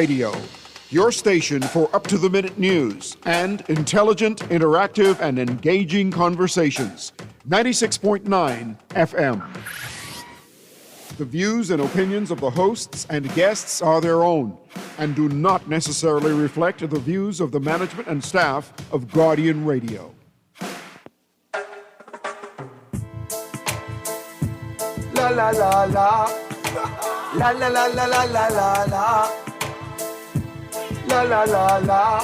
Radio, your station for up-to-the-minute news and intelligent, interactive, and engaging conversations. 96.9 FM. The views and opinions of the hosts and guests are their own and do not necessarily reflect the views of the management and staff of Guardian Radio. La la la la. La la la la la la la la. La la la la.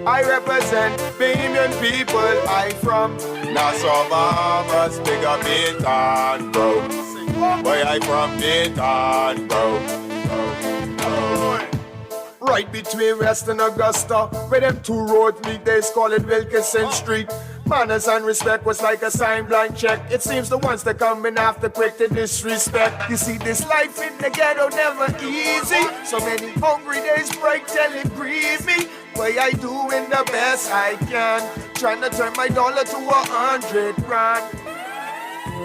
I represent Bahamian people. I from Nassau, Bahamas, big up Baytown, bro. Where I from Baytown, bro. Right between West and Augusta, where them two roads meet, they call it Wilkinson Street. Manners and respect was like a sign blank check. It seems the ones that come in after quick to disrespect. You see, this life in the ghetto never easy. So many hungry days break till it grieve me. Way I doing the best I can, trying to turn my dollar to 100 grand.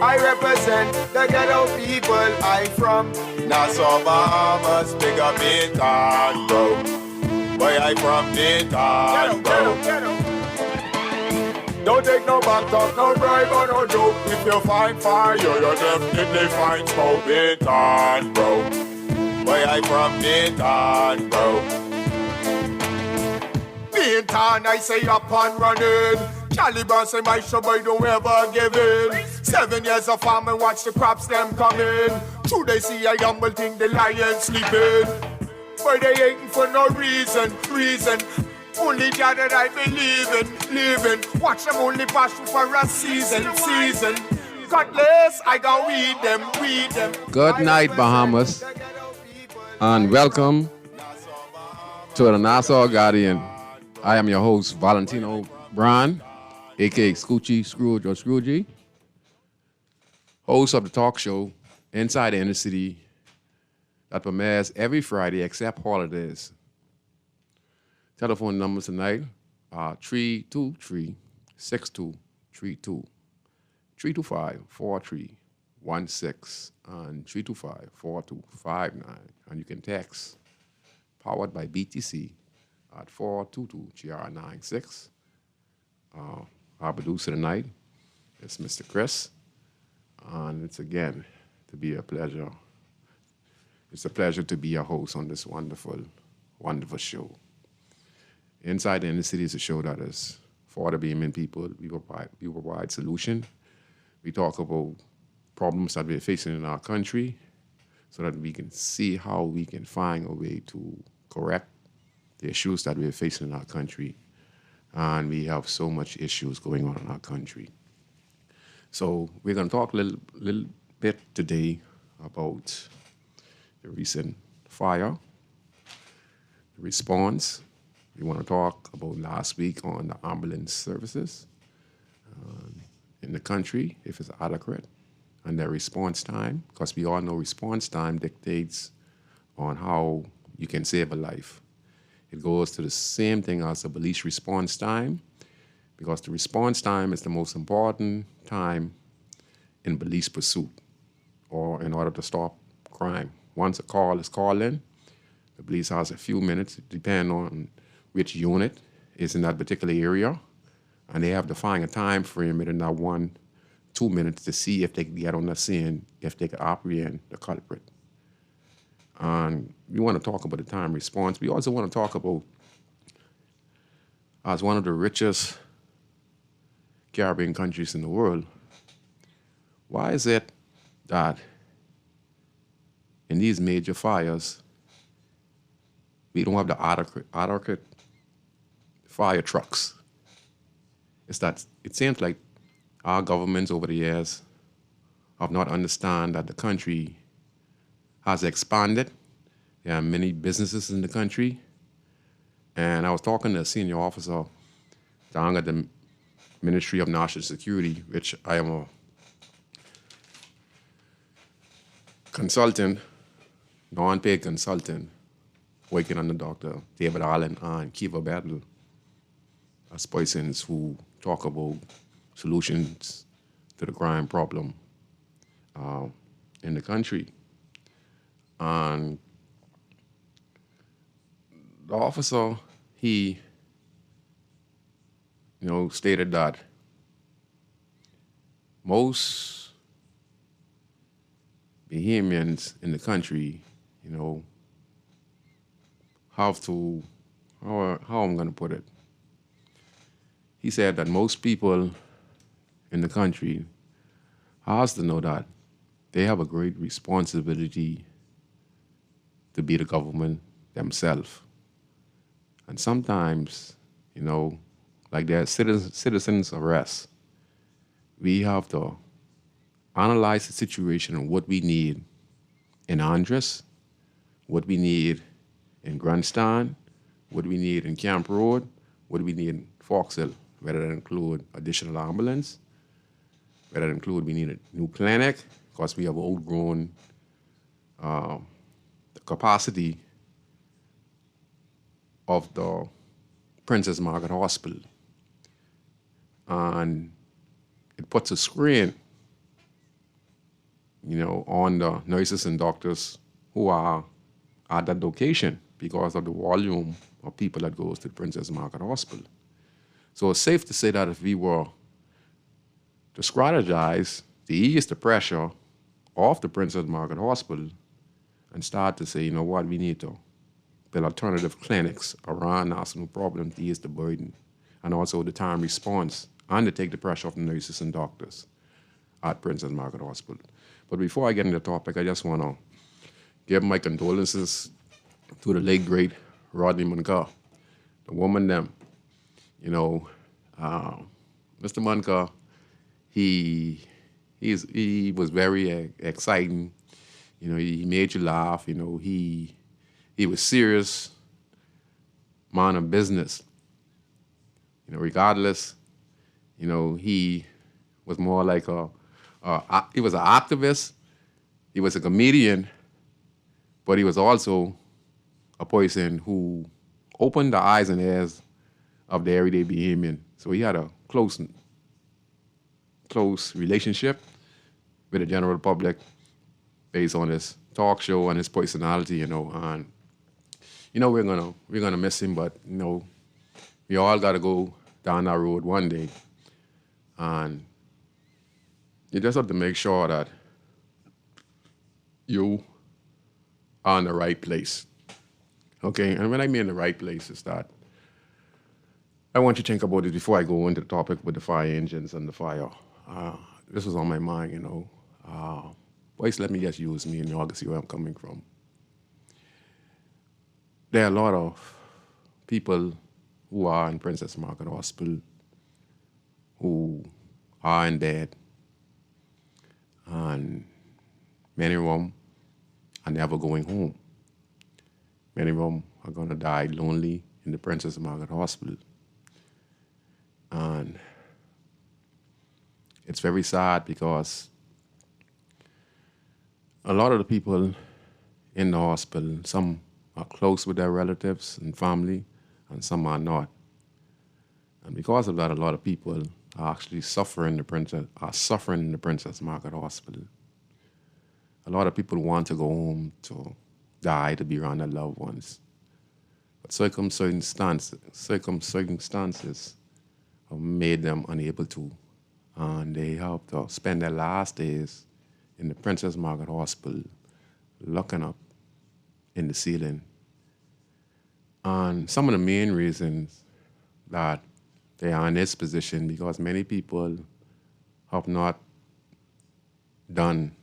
I represent the ghetto people. I from Nassau, Bahamas, big up Baytown, bro. Where I from Baytown, bro. Don't take no back talk, no bribe or no joke. If you find fire, you definitely find smoke. Baytown, bro. Where I from Baytown, bro. Baytown, I say up and running. Caliban say my show boy don't ever give in. 7 years of farming, watch the crops them coming. Two they see a humble thing, the lion sleeping. But they ain't for no reason. Only God that I believe in, living. Watch them only pass through for a season. God bless, I go weed them. Good night, Bahamas, and welcome to the Nassau Guardian. I am your host, Valentino Brown, a.k.a. Scoochie, Scrooge, or Scroogey, host of the talk show Inside the Inner City that premieres every Friday except holidays. Telephone numbers tonight are 323-6232, 325-4316, and 325-4259. And you can text, powered by BTC, at 422-GR96. Our producer tonight is Mr. Chris. And it's again to be a pleasure. It's a pleasure to be your host on this wonderful, wonderful show. Inside the Inner City is a show that is for the Bahamian people. We provide solution. We talk about problems that we're facing in our country so that we can see how we can find a way to correct the issues that we're facing in our country. And we have so much issues going on in our country. So we're going to talk a little bit today about the recent fire, the response. We want to talk about last week on the ambulance services in the country, if it's adequate, and their response time, because we all know response time dictates on how you can save a life. It goes to the same thing as the police response time, because the response time is the most important time in police pursuit or in order to stop crime. Once a call is called in, the police has a few minutes, depending on which unit is in that particular area, and they have to find a time frame within that 1-2 minutes to see if they can get on the scene, if they can apprehend the culprit. And we want to talk about the time response. We also want to talk about, as one of the richest Caribbean countries in the world, why is it that in these major fires, we don't have the adequate fire trucks? It's that it seems like our governments over the years have not understand that the country has expanded. There are many businesses in the country. And I was talking to a senior officer down at the Ministry of National Security, which I am a consultant, non-paid consultant, working under Dr. David Allen and Kiva Battle as persons who talk about solutions to the crime problem in the country. And the officer, he, stated that most Bahamians in the country, have to, how I'm going to put it. He said that most people in the country has to know that they have a great responsibility to be the government themselves. And sometimes, like their citizens arrest, we have to analyze the situation and what we need in Andres, what we need in Grandstand, what we need in Camp Road, what we need in Fox Hill, whether that include additional ambulance, whether that include we need a new clinic, because we have outgrown the capacity of the Princess Margaret Hospital. And it puts a screen, on the nurses and doctors who are at that location because of the volume of people that goes to the Princess Margaret Hospital. So it's safe to say that if we were to strategize to ease the pressure off the Princess Margaret Hospital and start to say, what, we need to build alternative clinics around national problems to ease the burden and also the time response and to take the pressure off the nurses and doctors at Princess Margaret Hospital. But before I get into the topic, I just want to give my condolences to the late, great Rodney Munka, the woman them. Mr. Munka, he was very exciting. He made you laugh. He was serious man of business. Regardless, he was more like he was an activist. He was a comedian, but he was also a person who opened the eyes and ears of the everyday Bahamian. So he had a close relationship with the general public based on his talk show and his personality, and we're gonna miss him, but we all gotta go down that road one day. And you just have to make sure that you are in the right place. Okay, and when I mean the right place is that I want you to think about it before I go into the topic with the fire engines and the fire. This was on my mind, Boys, let me just use me and y'all can see where I'm coming from. There are a lot of people who are in Princess Margaret Hospital who are in bed, and many of them are never going home. Many of them are going to die lonely in the Princess Margaret Hospital. And it's very sad because a lot of the people in the hospital, some are close with their relatives and family, and some are not. And because of that, a lot of people are actually suffering in the Princess Margaret Hospital. A lot of people want to go home to die, to be around their loved ones. But circumstances have made them unable to. And they have to spend their last days in the Princess Margaret Hospital looking up in the ceiling. And some of the main reasons that they are in this position because many people have not done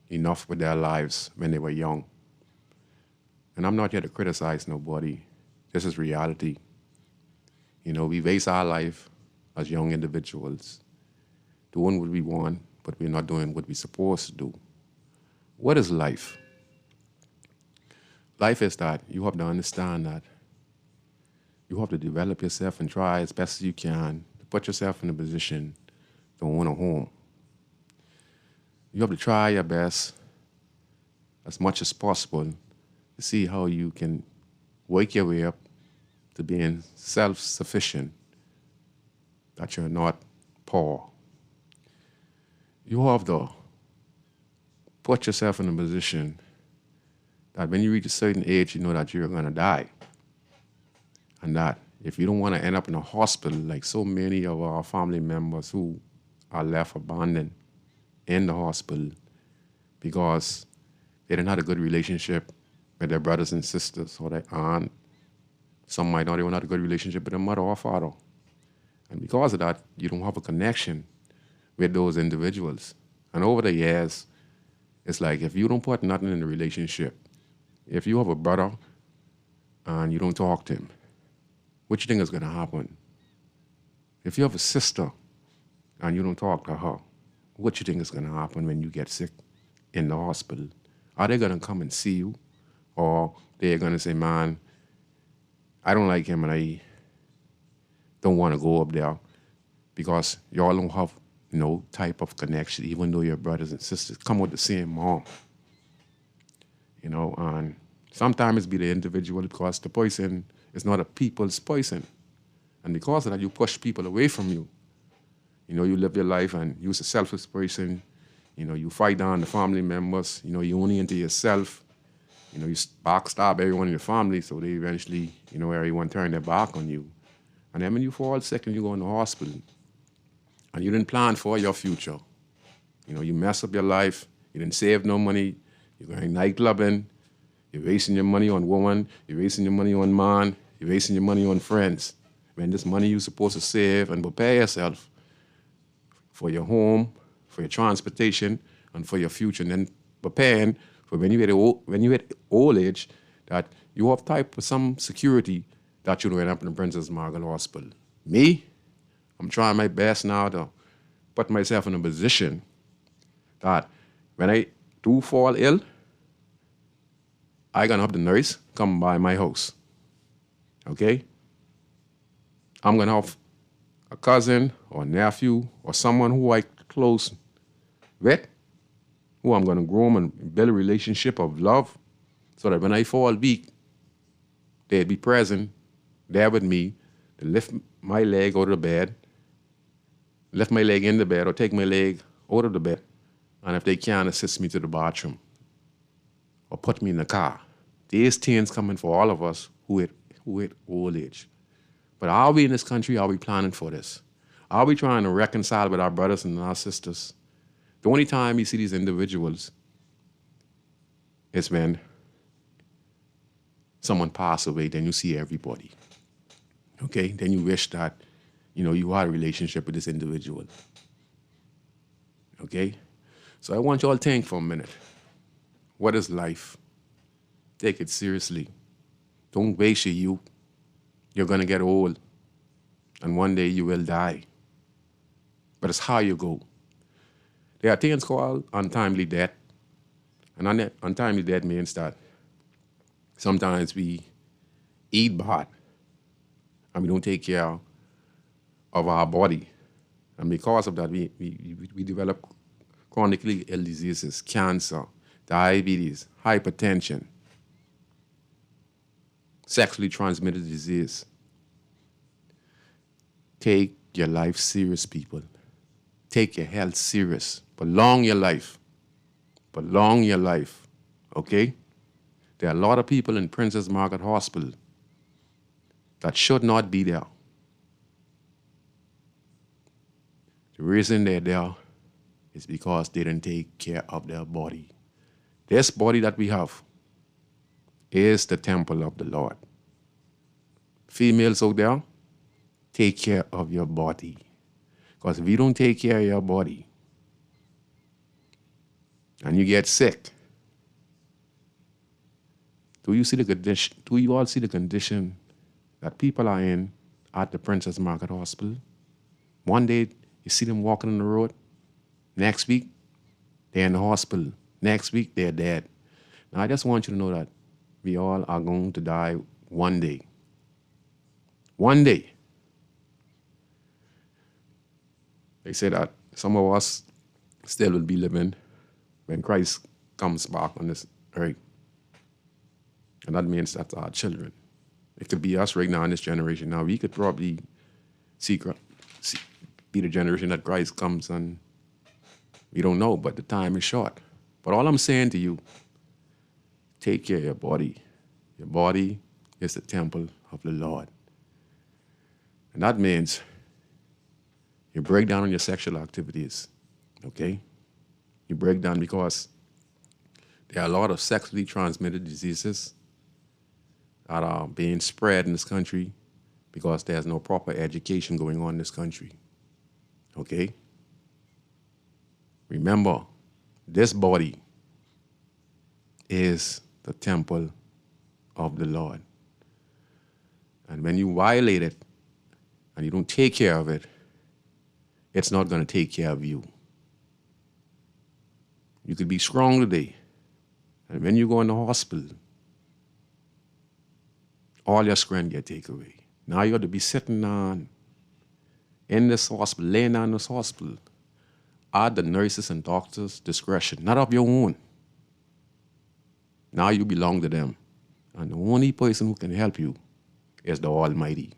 enough with their lives when they were young. And I'm not here to criticize nobody. This is reality. We base our life as young individuals doing what we want, but we're not doing what we're supposed to do. What is life? Life is that you have to understand that you have to develop yourself and try as best as you can to put yourself in a position to own a home. You have to try your best as much as possible to see how you can work your way up to being self-sufficient, that you're not poor. You have to put yourself in a position that when you reach a certain age, you know that you're going to die. And that if you don't want to end up in a hospital like so many of our family members who are left abandoned in the hospital because they didn't have a good relationship with their brothers and sisters or their aunt. Some might not even have a good relationship with their mother or father. And because of that, you don't have a connection with those individuals. And over the years, it's like if you don't put nothing in the relationship, if you have a brother and you don't talk to him, what you think is going to happen? If you have a sister and you don't talk to her, what you think is going to happen when you get sick in the hospital? Are they going to come and see you? Or they're going to say, man, I don't like him and I don't want to go up there because y'all don't have no type of connection, even though your brothers and sisters come with the same mom. And sometimes it be the individual because the person is not a people's person. And because of that, you push people away from you. You live your life and you're a selfish person. You fight down the family members. You only into yourself. You backstab everyone in your family, so they eventually, everyone turn their back on you. And then when you fall sick and you go in the hospital, and you didn't plan for your future. You mess up your life. You didn't save no money. You're going nightclubbing. You're wasting your money on woman. You're wasting your money on man. You're wasting your money on friends. When this money you're supposed to save and prepare yourself for your home, for your transportation, and for your future, and then preparing for when you hit old age, that you have type of some security that you don't end up in the Princess Margaret Hospital. Me, I'm trying my best now to put myself in a position that when I do fall ill, I gonna have the nurse come by my house. Okay? I'm gonna have a cousin or a nephew or someone who I close with, who I'm gonna groom and build a relationship of love so that when I fall weak, they'd be present there with me to lift my leg out of the bed, lift my leg in the bed or take my leg out of the bed, and if they can, assist me to the bathroom or put me in the car. These things coming for all of us who hit old age. But are we in this country, are we planning for this? Are we trying to reconcile with our brothers and our sisters? The only time you see these individuals is when someone passes away, then you see everybody. Okay? Then you wish that, you had a relationship with this individual. Okay? So I want you all to think for a minute. What is life? Take it seriously. Don't waste your youth. You're going to get old. And one day you will die. But it's how you go. There are things called untimely death. And untimely death means that sometimes we eat bad and we don't take care of our body. And because of that, we develop chronically ill diseases, cancer, diabetes, hypertension, sexually transmitted disease. Take your life serious, people. Take your health serious. Prolong your life. Prolong your life. Okay? There are a lot of people in Princess Margaret Hospital that should not be there. The reason they're there is because they didn't take care of their body. This body that we have is the temple of the Lord. Females out there, take care of your body. Because if you don't take care of your body and you get sick, do you all see the condition that people are in at the Princess Margaret Hospital? One day, you see them walking on the road. Next week, they're in the hospital. Next week, they're dead. Now, I just want you to know that we all are going to die one day. One day. They say that some of us still will be living when Christ comes back on this earth. And that means that's our children. It could be us right now in this generation. Now, we could probably be the generation that Christ comes, and we don't know, but the time is short. But all I'm saying to you, take care of your body. Your body is the temple of the Lord. And that means you break down on your sexual activities, okay? You break down because there are a lot of sexually transmitted diseases that are being spread in this country because there's no proper education going on in this country, okay? Remember, this body is the temple of the Lord. And when you violate it and you don't take care of it, it's not going to take care of you. You could be strong today, and when you go in the hospital, all your strength get taken away. Now you got to be sitting on in this hospital, laying down in this hospital, at the nurses and doctors' discretion, not of your own. Now you belong to them. And the only person who can help you is the Almighty.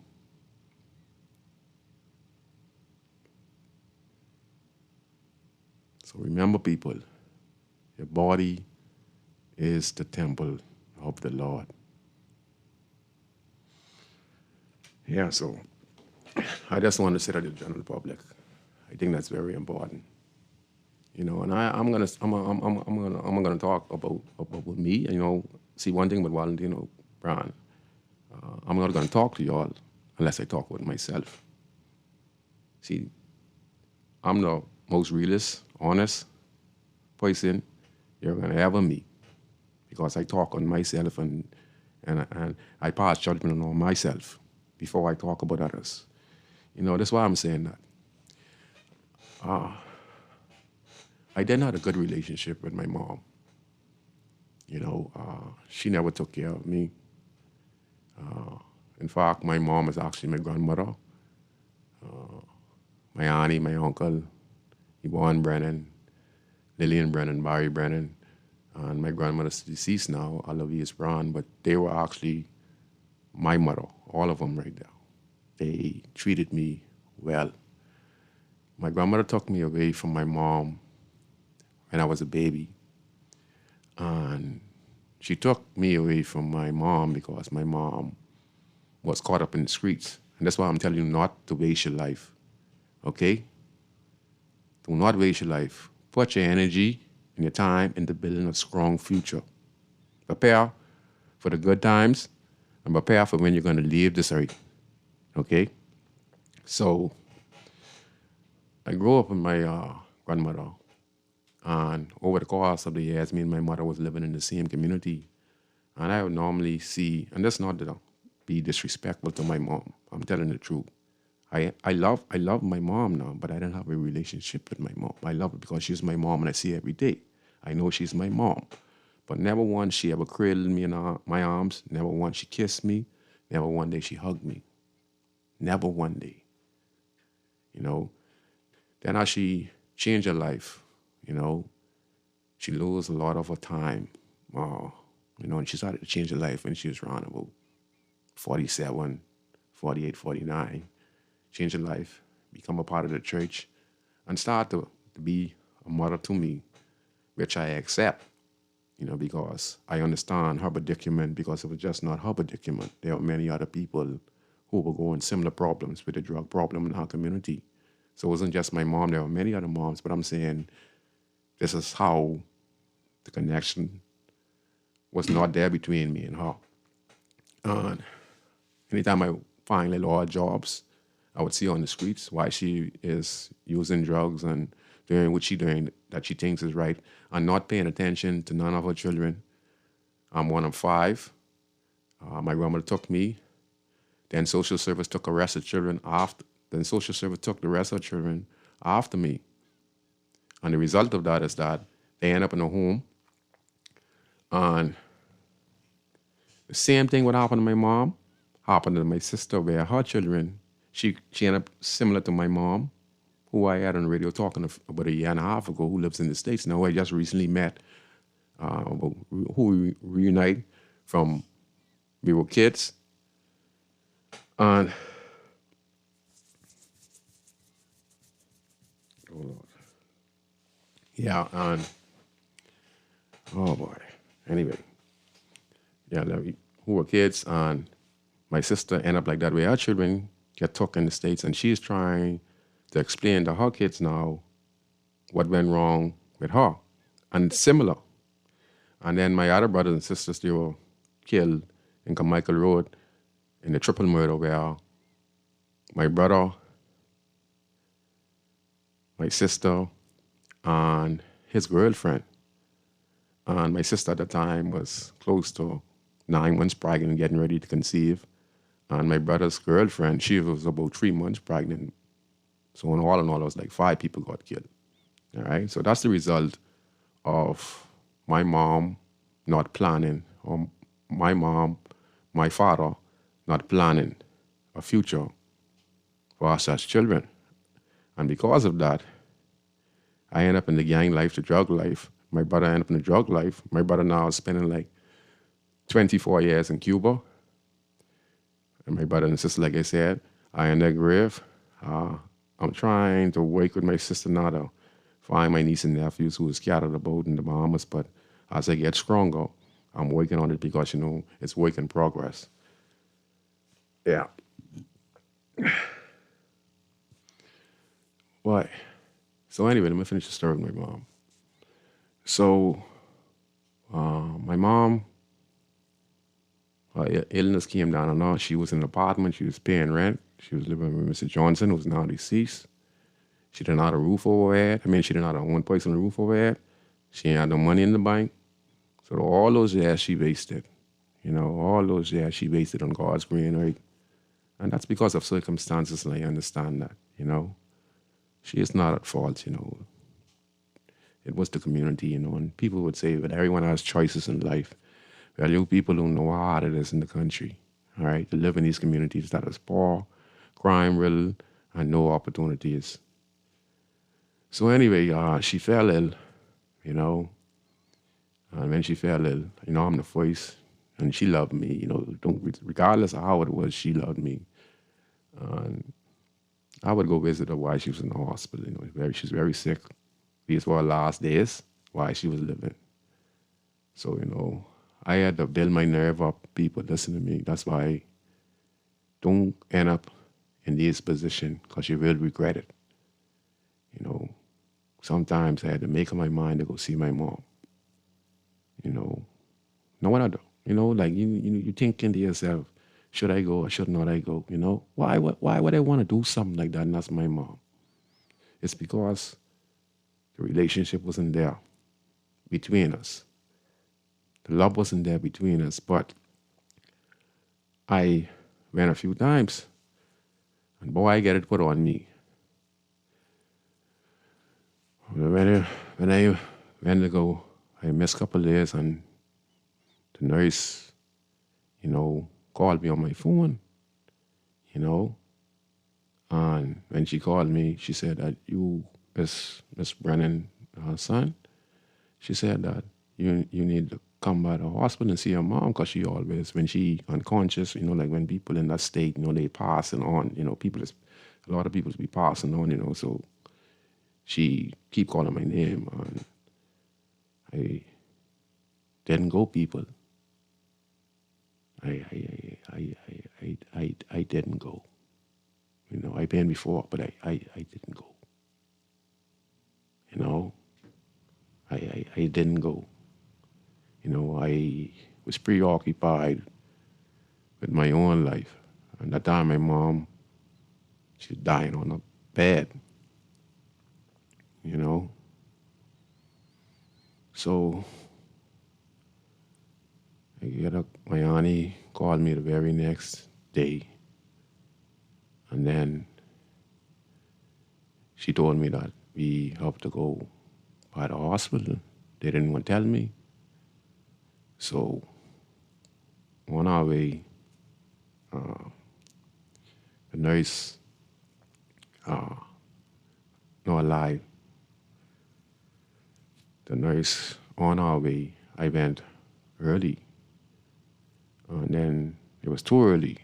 So remember, people, your body is the temple of the Lord. Yeah, so I just want to say to the general public, I think that's very important. You know, and I'm gonna talk about me. You know, see one thing with Valentino Brown, I'm not gonna talk to y'all unless I talk with myself. See, I'm the most realist, honest person you're gonna ever meet because I talk on myself and I pass judgment on myself before I talk about others. You know, that's why I'm saying that. I didn't have a good relationship with my mom. You know, she never took care of me. In fact, my mom is actually my grandmother. My auntie, my uncle, Yvonne Brennan, Lillian Brennan, Barry Brennan, and my grandmother's deceased now, Aloysius Brown, but they were actually my mother, all of them right there. They treated me well. My grandmother took me away from my mom when I was a baby. And she took me away from my mom because my mom was caught up in the streets. And that's why I'm telling you not to waste your life, okay? Do not waste your life. Put your energy and your time into building a strong future. Prepare for the good times and prepare for when you're going to leave this earth, okay? So I grew up with my grandmother. And over the course of the years, me and my mother was living in the same community. And I would normally see, and that's not to be disrespectful to my mom. I'm telling the truth. I love my mom now, but I didn't have a relationship with my mom. I love her because she's my mom and I see her every day. I know she's my mom. But never once she ever cradled me in my arms. Never once she kissed me. Never one day she hugged me. Never one day. You know. Then as she changed her life, you know, she lost a lot of her time, you know, and she started to change her life when she was around about 47, 48, 49. Change her life, become a part of the church, and start to be a mother to me, which I accept, you know, because I understand her predicament, because it was just not her predicament. There were many other people who were going similar problems with the drug problem in our community. So it wasn't just my mom, there were many other moms, but I'm saying this is how the connection was not there between me and her. And anytime I find little odd jobs, I would see her on the streets while she is using drugs and doing what she's doing that she thinks is right and not paying attention to none of her children. I'm one of 5. My grandmother took me. Then social service took the rest of the children after. Then social service took the rest of the children after me. And the result of that is that they end up in a home. And the same thing would happen to my mom, happened to my sister, where her children, she ended up similar to my mom, who I had on the radio talking about a year and a half ago, who lives in the States now, who I just recently met, who we reunite from we were kids. And oh Lord. Yeah, and oh boy. Anyway, yeah, who were kids, and my sister ended up like that. Where her children get took in the States, and she's trying to explain to her kids now what went wrong with her. And similar. And then my other brothers and sisters, they were killed in Carmichael Road in the triple murder where my brother, my sister, and his girlfriend. And my sister at the time was close to 9 months pregnant, getting ready to conceive. And my brother's girlfriend, she was about 3 months pregnant. So in all, it was like 5 people got killed. All right, so that's the result of my mom not planning, or my father not planning a future for us as children. And because of that, I end up in the gang life, the drug life. My brother ended up in the drug life. My brother now is spending like 24 years in Cuba. And my brother and sister, like I said, are in their grave. I'm trying to work with my sister now to find my niece and nephews who are scattered about in the Bahamas. But as I get stronger, I'm working on it because, it's work in progress. Yeah. But, so anyway, let me finish the story with my mom. So, my mom, her illness came down on her. She was in an apartment. She was paying rent. She was living with Mr. Johnson, who's now deceased. She didn't have a roof over her head. She didn't have her own place on the roof over her head. She ain't had no money in the bank. So all those years she wasted. All those years she wasted on God's green earth. And that's because of circumstances, and I understand that, She is not at fault, It was the community, and people would say that everyone has choices in life. Well, you people don't know how hard it is in the country, all right, to live in these communities that is poor, crime-riddled, and no opportunities. So anyway, she fell ill, and when she fell ill, I'm the voice, and she loved me, regardless of how it was, she loved me. And I would go visit her while she was in the hospital, she was very sick. These were her last days while she was living. So, I had to build my nerve up. People, listen to me. That's why don't end up in this position because you will regret it. Sometimes I had to make up my mind to go see my mom. No one I do. You thinking to yourself, should I go or should not I go? Why would I want to do something like that and that's my mom? It's because the relationship wasn't there between us. The love wasn't there between us, but I went a few times, and boy, I get it put on me. When I went to go, I missed a couple of days, and the nurse, called me on my phone, and when she called me, she said that you, Miss Brennan, son, she said that you need to come by the hospital and see your mom because she always, when she unconscious, like when people in that state, they passing on, a lot of people be passing on, so she keep calling my name and I didn't go, people. I didn't go. I been before, but I didn't go. I didn't go. I was preoccupied with my own life. And that time my mom, she was dying on a bed. So I get up, my auntie called me the very next day. And then she told me that we have to go by the hospital. They didn't want to tell me. So on our way, the nurse, no alive. The nurse, on our way, I went early. And then it was too early.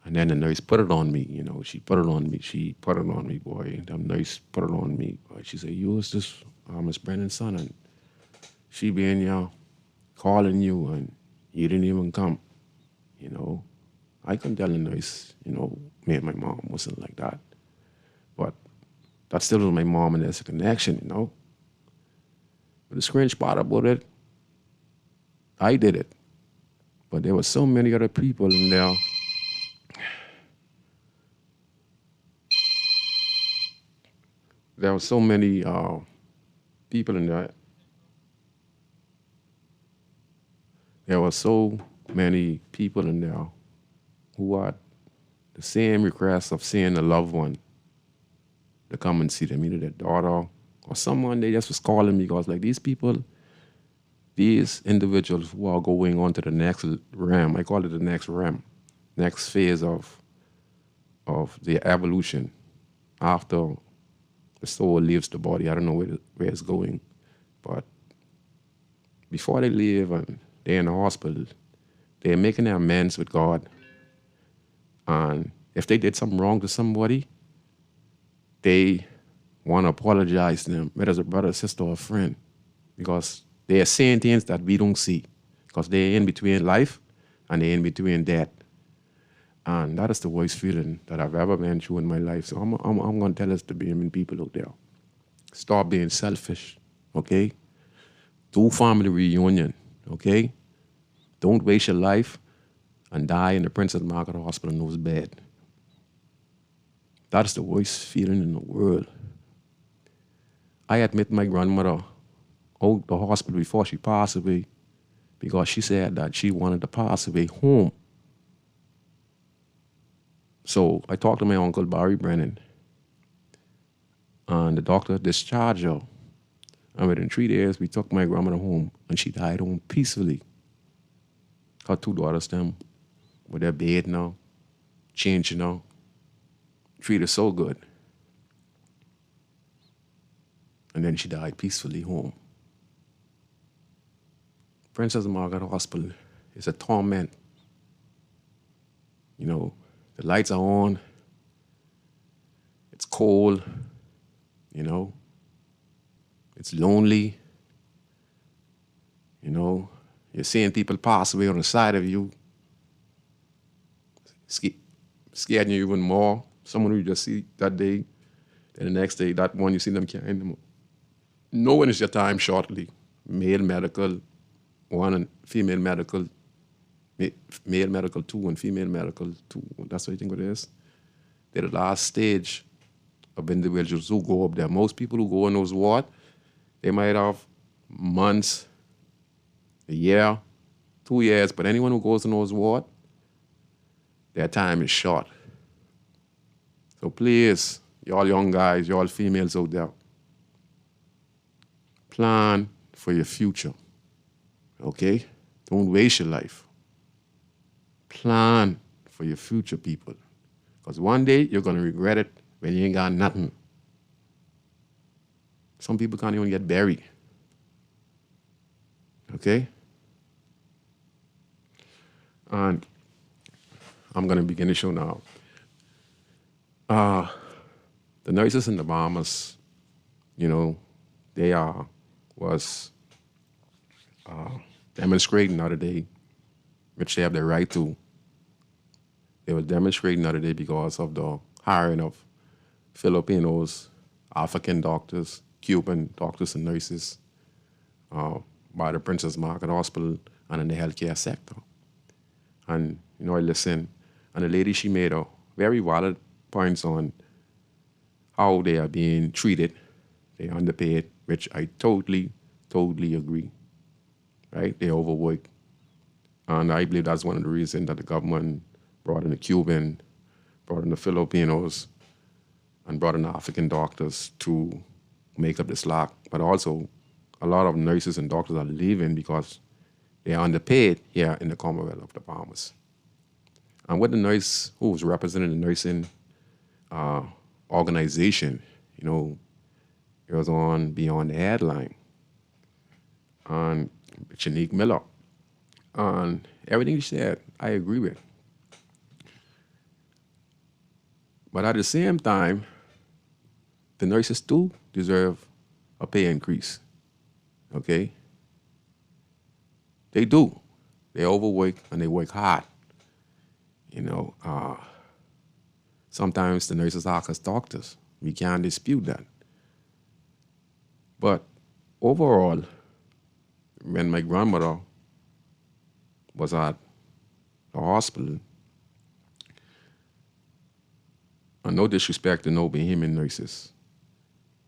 And then the nurse put it on me, she put it on me, boy. The nurse put it on me. Boy. She said, you was this Miss Brennan's son, and she being calling you, and you didn't even come, I can tell the nurse, me and my mom wasn't like that. But that still was my mom, and there's a connection. But the strange part about it, I did it. But there were so many other people in there. There were so many people in there. There were so many people in there who had the same request of seeing a loved one to come and see them, either their daughter or someone. They just was calling me because, like, these individuals who are going on to the next realm, I call it the next realm, next phase of the evolution after the soul leaves the body. I don't know where it's going, but before they leave and they're in the hospital, they're making their amends with God. And if they did something wrong to somebody, they want to apologize to them, whether it's a brother, sister, or a friend, because they are saying things that we don't see, because they're in between life and they're in between death. And that is the worst feeling that I've ever been through in my life. So I'm going to tell us to be people out there. Stop being selfish, okay? Do family reunion, okay? Don't waste your life and die in the Princess Margaret Hospital in those bed. That is the worst feeling in the world. I admit my grandmother out the hospital before she passed away because she said that she wanted to pass away home. So I talked to my uncle, Barry Brennan, and the doctor discharged her. And within 3 days, we took my grandmother home, and she died home peacefully. Her 2 daughters, them, with their bed now, changing now, treated her so good. And then she died peacefully home. Princess Margaret Hospital is a torment. The lights are on. It's cold. It's lonely. You're seeing people pass away on the side of you. Scaring you even more. Someone who you just see that day, then the next day, that one you see them carrying them. Knowing it's your time shortly. Male medical 1 and female medical, male medical 2 and female medical 2. That's what you think it is. They're the last stage of individuals who go up there. Most people who go in those wards, they might have months, a year, 2 years, but anyone who goes in those wards, their time is short. So please, y'all young guys, y'all females out there, plan for your future, okay? Don't waste your life. Plan for your future, people. Because one day you're going to regret it when you ain't got nothing. Some people can't even get buried. Okay? And I'm going to begin the show now. The nurses in the Bahamas, they was demonstrating the other day, which they have the right to. They were demonstrating the other day because of the hiring of Filipinos, African doctors, Cuban doctors and nurses by the Princess Margaret Hospital and in the healthcare sector. And, I listened, and the lady, she made a very valid points on how they are being treated. They are underpaid, which I totally agree. Right? They overwork. And I believe that's one of the reasons that the government brought in the Cuban, brought in the Filipinos, and brought in the African doctors to make up the slack. But also, a lot of nurses and doctors are leaving because they are underpaid here in the Commonwealth of the Bahamas. And with the nurse who was representing the nursing organization, it was on Beyond the Headline, and Shanique Miller. And everything she said, I agree with. But at the same time, the nurses too deserve a pay increase. Okay? They do. They overwork and they work hard. You know, sometimes the nurses act as doctors. We can't dispute that. But overall, when my grandmother was at the hospital, and no disrespect to no Bahamian nurses,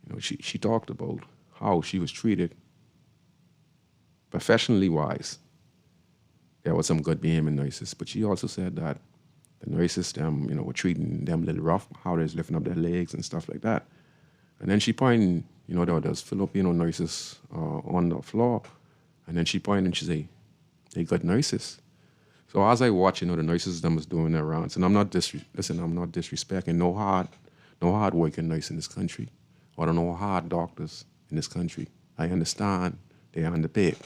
you know, she talked about how she was treated professionally wise. There were some good Bahamian nurses, but she also said that the nurses, them, you know, were treating them a little rough, how they was lifting up their legs and stuff like that. And then she pointed, you know, there was Filipino nurses on the floor, and then she pointed and she said, they good nurses. So as I watch, you know, the nurses them was doing their rounds, and I'm not disrespecting no hard working nurse in this country, or no hard doctors in this country. I understand they are underpaid.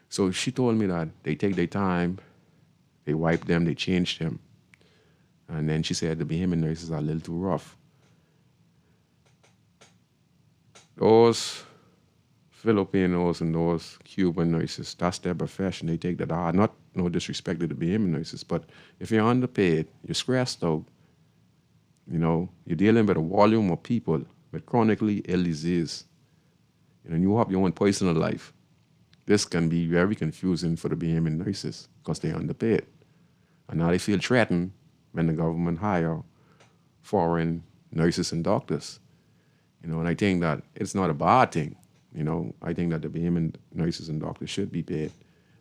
So she told me that they take their time, they wipe them, they change them. And then she said the Bahamian nurses are a little too rough. Those Filipinos and those Cuban nurses, that's their profession. They take that hard. Not no disrespect to the Bahamian nurses, but if you're underpaid, you're stressed out, you know, you're dealing with a volume of people with chronically ill disease, and you have your own personal life. This can be very confusing for the Bahamian nurses because they're underpaid. And now they feel threatened when the government hire foreign nurses and doctors. You know, and I think that it's not a bad thing. You know, I think that the Bahamian nurses and doctors should be paid.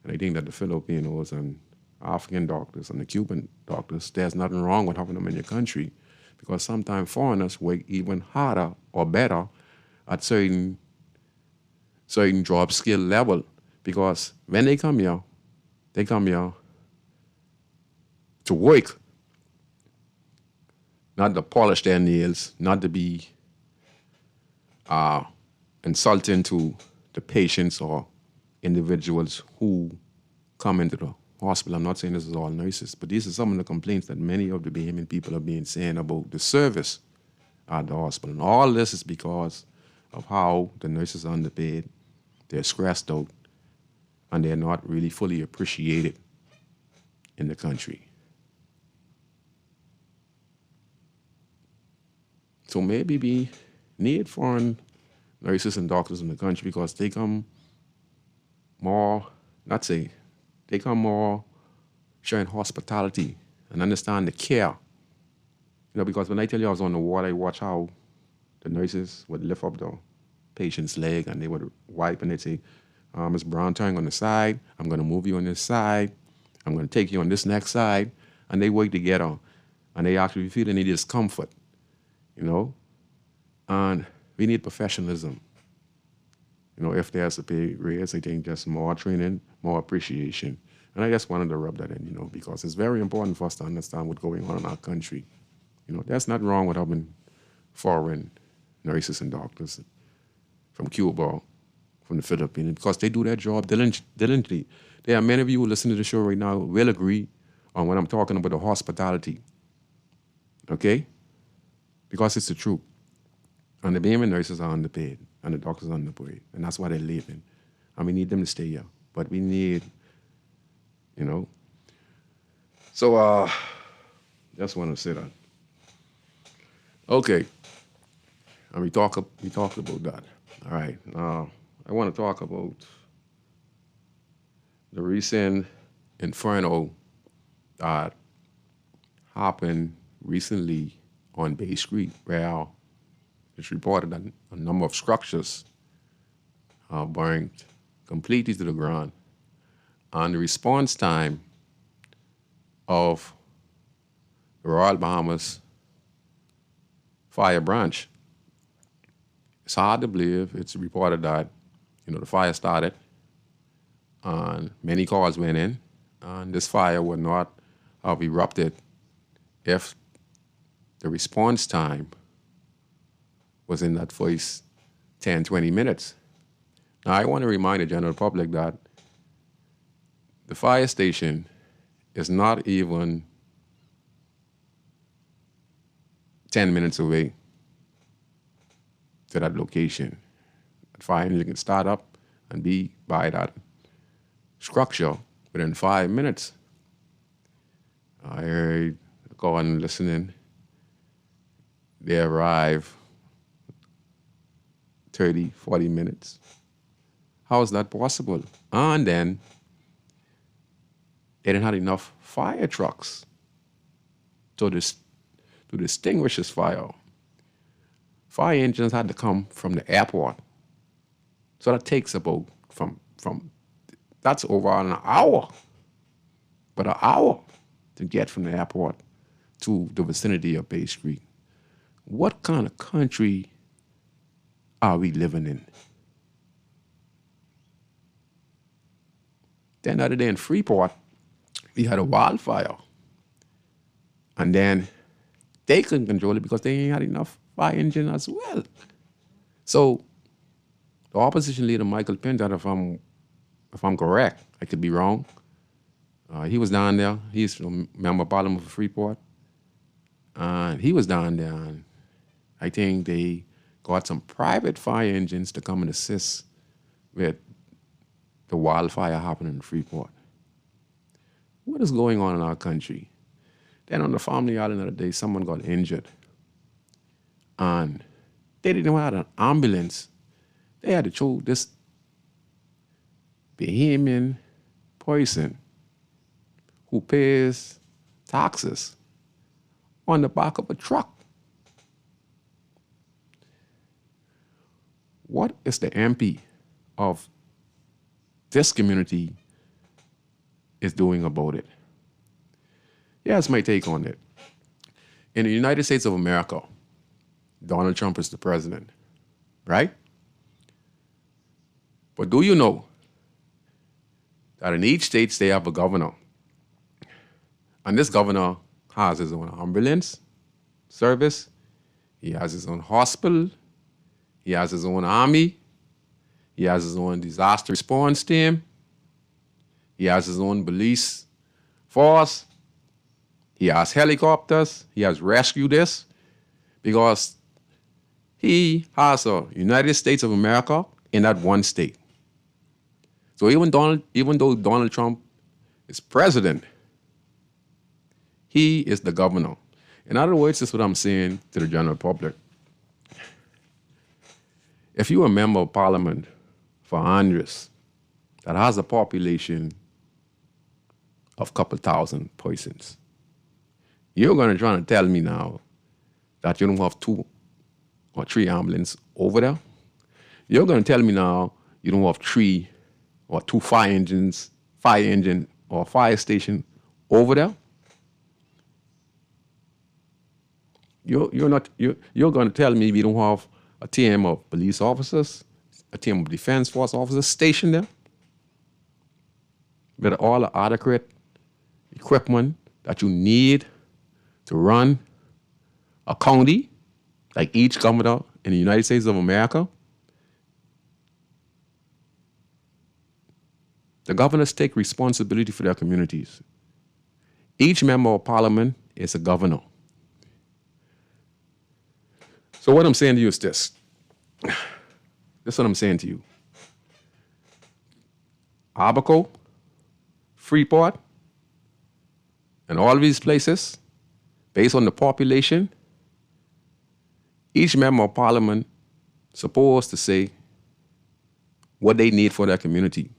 And I think that the Filipinos and African doctors and the Cuban doctors, there's nothing wrong with having them in your country, because sometimes foreigners work even harder or better at certain job skill level. Because when they come here to work, not to polish their nails, not to be insulting to the patients or individuals who come into the hospital. I'm not saying this is all nurses, but these are some of the complaints that many of the Bahamian people have been saying about the service at the hospital. And all this is because of how the nurses are underpaid, they're stressed out, and they're not really fully appreciated in the country. So maybe we need foreign nurses and doctors in the country because they come more showing hospitality and understand the care. You know, because when I tell you I was on the ward, I watch how the nurses would lift up the patient's leg and they would wipe and they'd say, Ms. Brown, turn on the side. I'm going to move you on this side. I'm going to take you on this next side. And they work together. And they actually feel any discomfort, you know. And we need professionalism. You know, if there's a pay raise, I think just more training, more appreciation. And I just wanted to rub that in, you know, because it's very important for us to understand what's going on in our country. You know, there's nothing wrong with having foreign nurses and doctors from Cuba, from the Philippines, because they do their job diligently. There are many of you who listen to the show right now who will agree on when I'm talking about the hospitality, okay? Because it's the truth. And the Bahamian nurses are underpaid, and the doctors are underpaid, and that's why they're leaving. And we need them to stay here. But we need, you know. So, just want to say that. Okay. And we talked about that. All right. Now, I want to talk about the recent inferno that happened recently on Bay Street, where it's reported that a number of structures are burned completely to the ground. And the response time of the Royal Bahamas Fire Branch, it's hard to believe. It's reported that, you know, the fire started and many cars went in, and this fire would not have erupted if the response time was in that first 10, 20 minutes. Now, I want to remind the general public that the fire station is not even 10 minutes away to that location. That fire engine can start up and be by that structure within 5 minutes. I heard, go on listening, they arrive 30, 40 minutes. How is that possible? And then they didn't have enough fire trucks to distinguish this fire. Fire engines had to come from the airport. So that takes about that's over an hour. But an hour to get from the airport to the vicinity of Bay Street. What kind of country are we living in? Then the other day in Freeport, we had a wildfire. And then they couldn't control it because they ain't had enough fire engine as well. So the opposition leader, Michael Pinter, if I'm correct, I could be wrong. He was down there. He's a member of Parliament for Freeport. And he was down there, and I think they got some private fire engines to come and assist with the wildfire happening in Freeport. What is going on in our country? Then on the family island the other day, someone got injured. And they didn't have an ambulance. They had to throw this Bahamian person who pays taxes on the back of a truck. What is the MP of this community is doing about it? Here's my take on it. In the United States of America, Donald Trump is the president, right? But do you know that in each state they have a governor? And this governor has his own ambulance service. He has his own hospital. He has his own army. He has his own disaster response team. He has his own police force. He has helicopters. He has rescue this because he has a United States of America in that one state. So even though Donald Trump is president, he is the governor. In other words, this is what I'm saying to the general public. If you're a member of parliament for Andres that has a population of a couple thousand persons, you're going to try to tell me now that you don't have 2 or 3 ambulances over there? You're going to tell me now you don't have 3 or 2 fire engine or fire station over there? You're going to tell me we don't have a team of police officers, a team of defense force officers stationed there with all the adequate equipment that you need to run a county like each governor in the United States of America? The governors take responsibility for their communities. Each member of parliament is a governor. So what I'm saying to you is this. This is what I'm saying to you. Abaco, Freeport, and all these places, based on the population, each member of parliament is supposed to say what they need for their community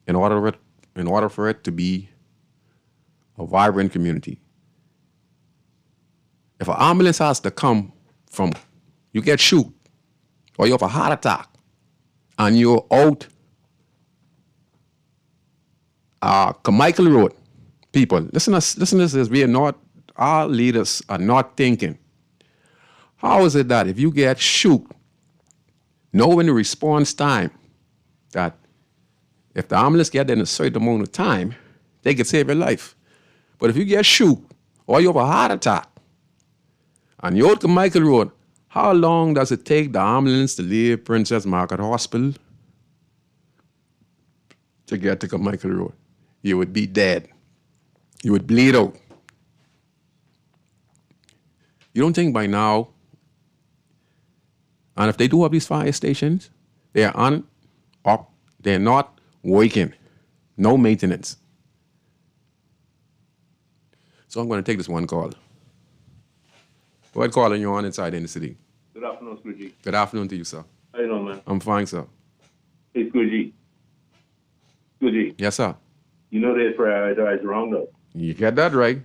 in order for it to be a vibrant community. If an ambulance has to come from, you get shoot, or you have a heart attack, and you're out Carmichael Road, people, listen to this. We are not, our leaders are not thinking. How is it that if you get shoot, knowing the response time, that if the ambulance get there in a certain amount of time, they could save your life. But if you get shoot, or you have a heart attack, and you're out Carmichael Road, how long does it take the ambulance to leave Princess Margaret Hospital to get to Carmichael Road? You would be dead. You would bleed out. You don't think by now, and if they do have these fire stations, they're not working. No maintenance. So I'm going to take this one call. Go ahead, calling you on inside in the city. Good afternoon, Scrooge. Good afternoon to you, sir. How you doing, man? I'm fine, sir. Hey, Scrooge. Scrooge, Yes, sir. you know they prioritize wrong, though. You get that right.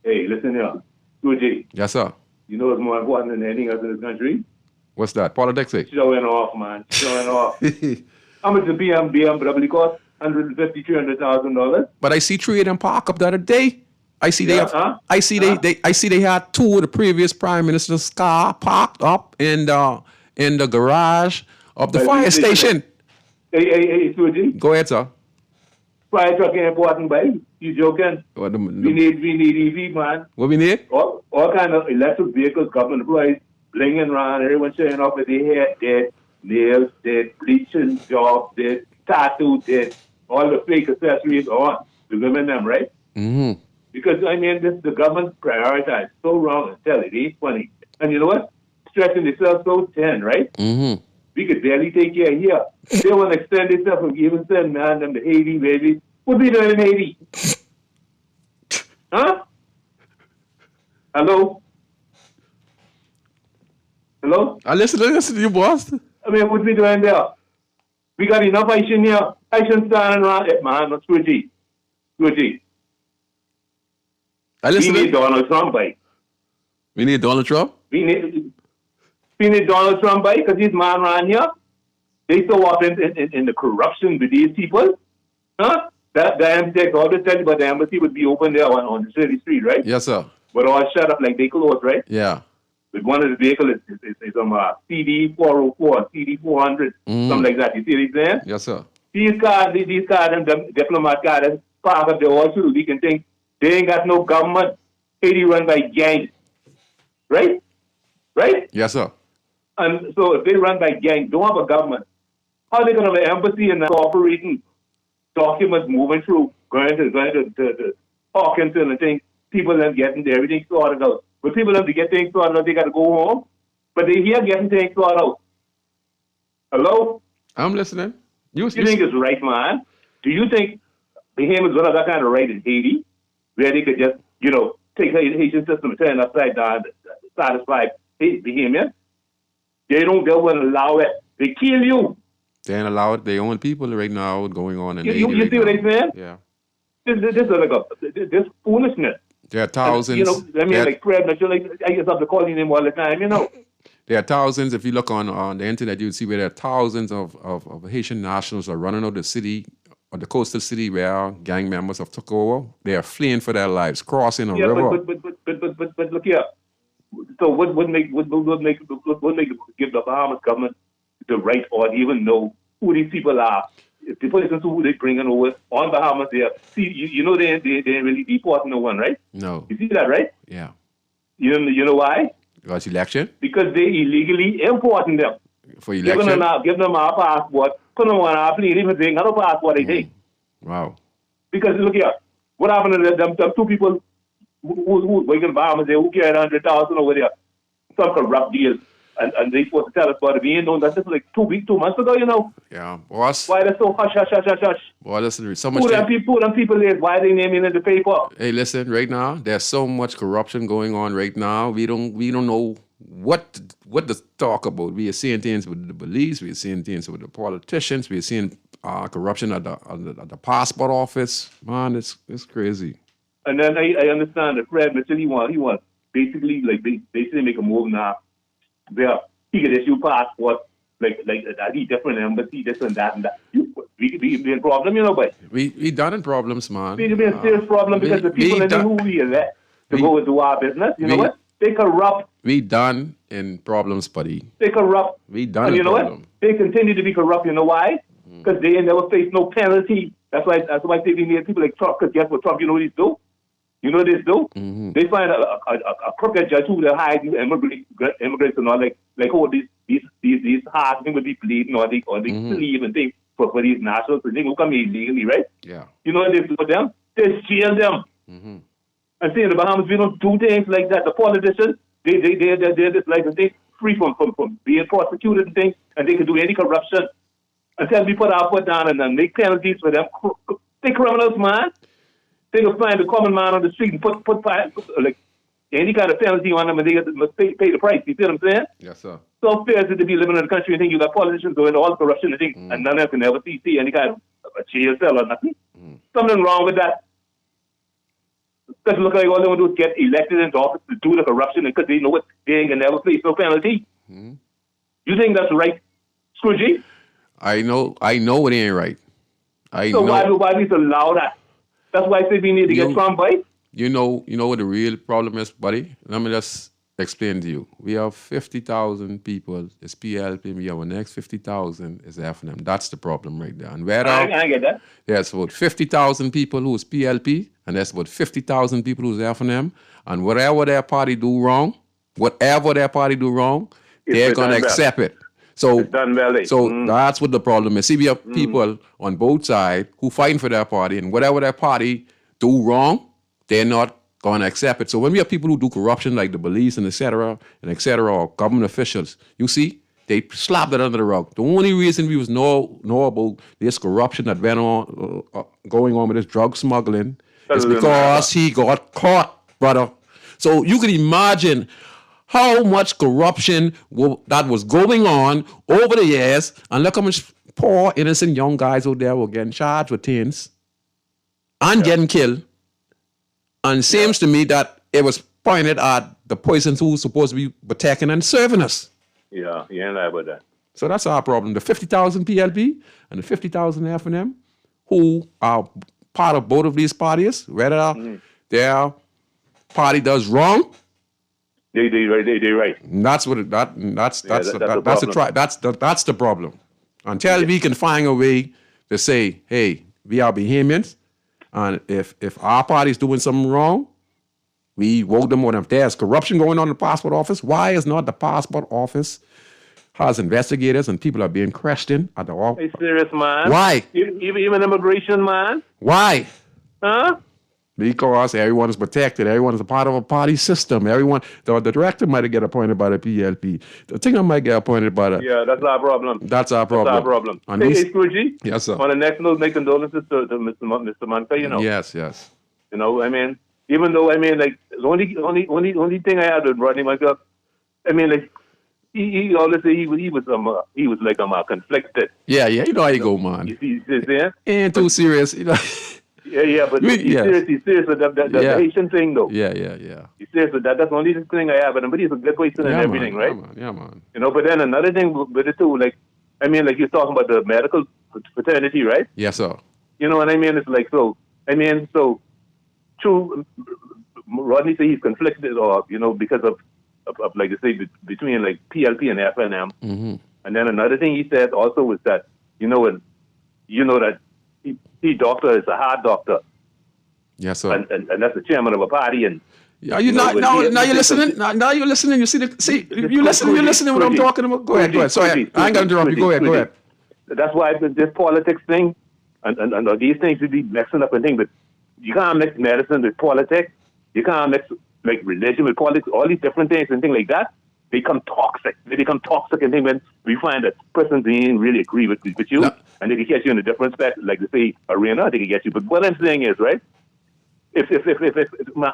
Hey, listen here. Scrooge, Yes, sir. you know what's more important than anything else in this country? What's that? Politics, eh? Showing off, man. Showing off. How much the BMW cost? $150,000, $300,000? But I see three of them park up the other day. I see they Yeah, have, huh? I see they had two of the previous prime minister's car parked up in the garage of the But fire listen, station. Hey, Scrooge. Go ahead, sir. Fire truck ain't important, boy. You joking? What, We need EV, man. what we need? All kind of electric vehicles, government employees, blinging around, everyone showing off with their hair dead, nails dead, bleaching jobs dead, tattoo dead, all the fake accessories on. The women them, right? Mm-hmm. Because, I mean, the government prioritized so wrong and tell it ain't funny. And you know what? Stretching themselves so thin, right? Mm-hmm. We could barely take care here. They want to extend themselves from even send man them to Haiti, baby. What we doing in Haiti? Huh? Hello? Hello? I listen to you, boss. I mean, what we doing there? We got enough Haitian here. Haitian standing around it, man. Not Scrooge. Scrooge. I We listen. need Donald Trump, boy. We need Donald Trump. We need Donald Trump, boy, because this man around here, they so up in the corruption with these people. Huh? That damn thing, all this tell you about the embassy would be open there on the city street, right? Yes, sir. But all shut up like they closed, right? Yeah. With one of the vehicles is CD 404, CD 400, something like that. You see what he's saying? Yes, sir. These cars, and the diplomat cars, park up there all through. We can think they ain't got no government. Haiti run by gangs, right? Right? Yes, sir. And so if they run by gangs, don't have a government, how are they going to have an embassy and operating documents moving through, going to Hawkinson and things, people then getting everything sorted out. But people have to get things sorted out, they got to go home. But they here getting things sorted out. Hello? I'm listening. You think it's right, man? Do you think the Haitians will have that kind of right in Haiti, where they could just, take the Haitian system and turn it upside down, satisfy the Haitians? They won't allow it. They kill you. They ain't allowed their own people right now going on in You Haiti see right what I'm now. saying? Yeah. This is like this foolishness. There are thousands. Like Fred, I used to have to call him all the time, There are thousands. If you look on the internet, you'll see where there are thousands of Haitian nationals are running out the city, or the coastal city where gang members have took over. They are fleeing for their lives, crossing a river. But look here. So what would make give the Bahamas government the right or even know who these people are? If the person who they bringing over on Bahamas there, see, they ain't really deporting no one, right? No. You see that, right? Yeah. You know why? Because election? Because they illegally importing them. For election? Give them our passport, put them on our plane, even if they ain't got no passport, they take. Wow. Because look here, what happened to them two people who working Bahamas there, who carried 100,000 over there? Some corrupt deals. And they supposed to tell us about it. We ain't known that just like 2 months ago, Yeah, boss. Why they so hush? Boy, listen, there's so much. Who them people there? Why they naming in the paper? Hey, listen, right now, there's so much corruption going on right now. We don't know what to talk about. We are seeing things with the police. We are seeing things with the politicians. We are seeing corruption at the passport office. Man, it's crazy. And then I understand that Fred Mitchell, he want basically like basically make a move now where he could issue passport like that he different embassy, this and that and that. We could be in problem, but we done in problems, man. We could be a serious problem because the people in who we elect to go and do our business, what? They corrupt. We done in problems, buddy. They corrupt. We done and in you know problem. What? They continue to be corrupt. You know why? Because they never face no penalty. That's why they need people like Trump. Because guess what Trump, you know what he's do? You know what they do? Mm-hmm. They find a crooked judge who will hide immigrants and all like these hard things will be pleading or they leave and things for these nationals who come illegally, right? Yeah. You know what they do with them? They jail them. Mm-hmm. And see in the Bahamas we don't do things like that. The politicians, they're just like they free from being prosecuted and things, and they can do any corruption. Until we put our foot down and then make penalties for them. They criminals, man. They can find the common man on the street and put like any kind of penalty on them, and they must pay the price. You see what I'm saying? Yes, sir. So fair is it to be living in the country and think you got politicians doing all corruption and think, and none of them can ever see any kind of a jail cell or nothing. Something wrong with that. Because look like all they want to do is get elected into office to do the corruption because they know what they ain't gonna never face no penalty. You think that's right, Scrooge? I know it ain't right. So why we allow that? That's why I say we need to get Trump right. You know what the real problem is, buddy? Let me just explain to you. We have 50,000 people. It's PLP. We have the next 50,000 is F&M. That's the problem right there. And where I get that. There's about 50,000 people who's PLP, and there's about 50,000 people who's F&M. And whatever their party do wrong, they're going to accept it. So that's what the problem is. See, we have people on both sides who fighting for their party, and whatever their party do wrong, they're not going to accept it. So when we have people who do corruption, like the police and et cetera, or government officials, you see, they slap that under the rug. The only reason we was know about this corruption that went on, going on with this drug smuggling, is because he got caught, brother. So you can imagine how much corruption that was going on over the years, and look how much poor, innocent young guys out there were getting charged with things and getting killed. And it seems to me that it was pointed at the persons who were supposed to be protecting and serving us. Yeah, you ain't lie about that. So that's our problem. The 50,000 PLP and the 50,000 F&M, who are part of both of these parties, whether their party does wrong, They right. That's what that's the problem. Until we can find a way to say, hey, we are Bahamians, and if our party is doing something wrong, we vote them on. If there's corruption going on in the passport office, why is not the passport office has investigators and people are being questioned at the office? Are you serious, man? Why? Even immigration, man? Why? Huh? Because everyone is protected. Everyone is a part of a party system. Everyone, the director might get appointed by the PLP. The thing might get appointed by the... Yeah, that's our problem. That's our problem. Hey, Scrooge? Yes, sir. On the next note, make condolences to Mr. Manka, you know. Yes. You know, I mean, even though, I mean, like, the only thing I had with Rodney Manka, I mean, like, he always say he was like conflicted. Yeah, you know how you go, man. You see there? Ain't too serious, you know. Yeah, but he's serious with the Haitian thing, though. Yeah. He's serious with that. That's the only thing I have with him. But he's a good person and everything, right? Yeah, man. You know, but then another thing with it, too, like, I mean, like, you're talking about the medical fraternity, right? Yes, sir. You know what I mean? It's like, true, Rodney say he's conflicted, or, you know, because of like, they say, between, like, PLP and F&M. And then another thing he said also was that, that he doctor is a heart doctor. Yes, sir. And that's the chairman of a party. And now you're listening. Now you're listening. You're listening what I'm talking about. Go ahead. Sorry, I ain't gonna interrupt you. Go ahead. That's why this politics thing and these things would be mixing up and things. But you can't mix medicine with politics. You can't mix like religion with politics. All these different things and things like that. They become toxic. And things when we find that person didn't really agree with you, and they can get you in a different spec, like they say arena. They can get you. But what I'm saying is, right? If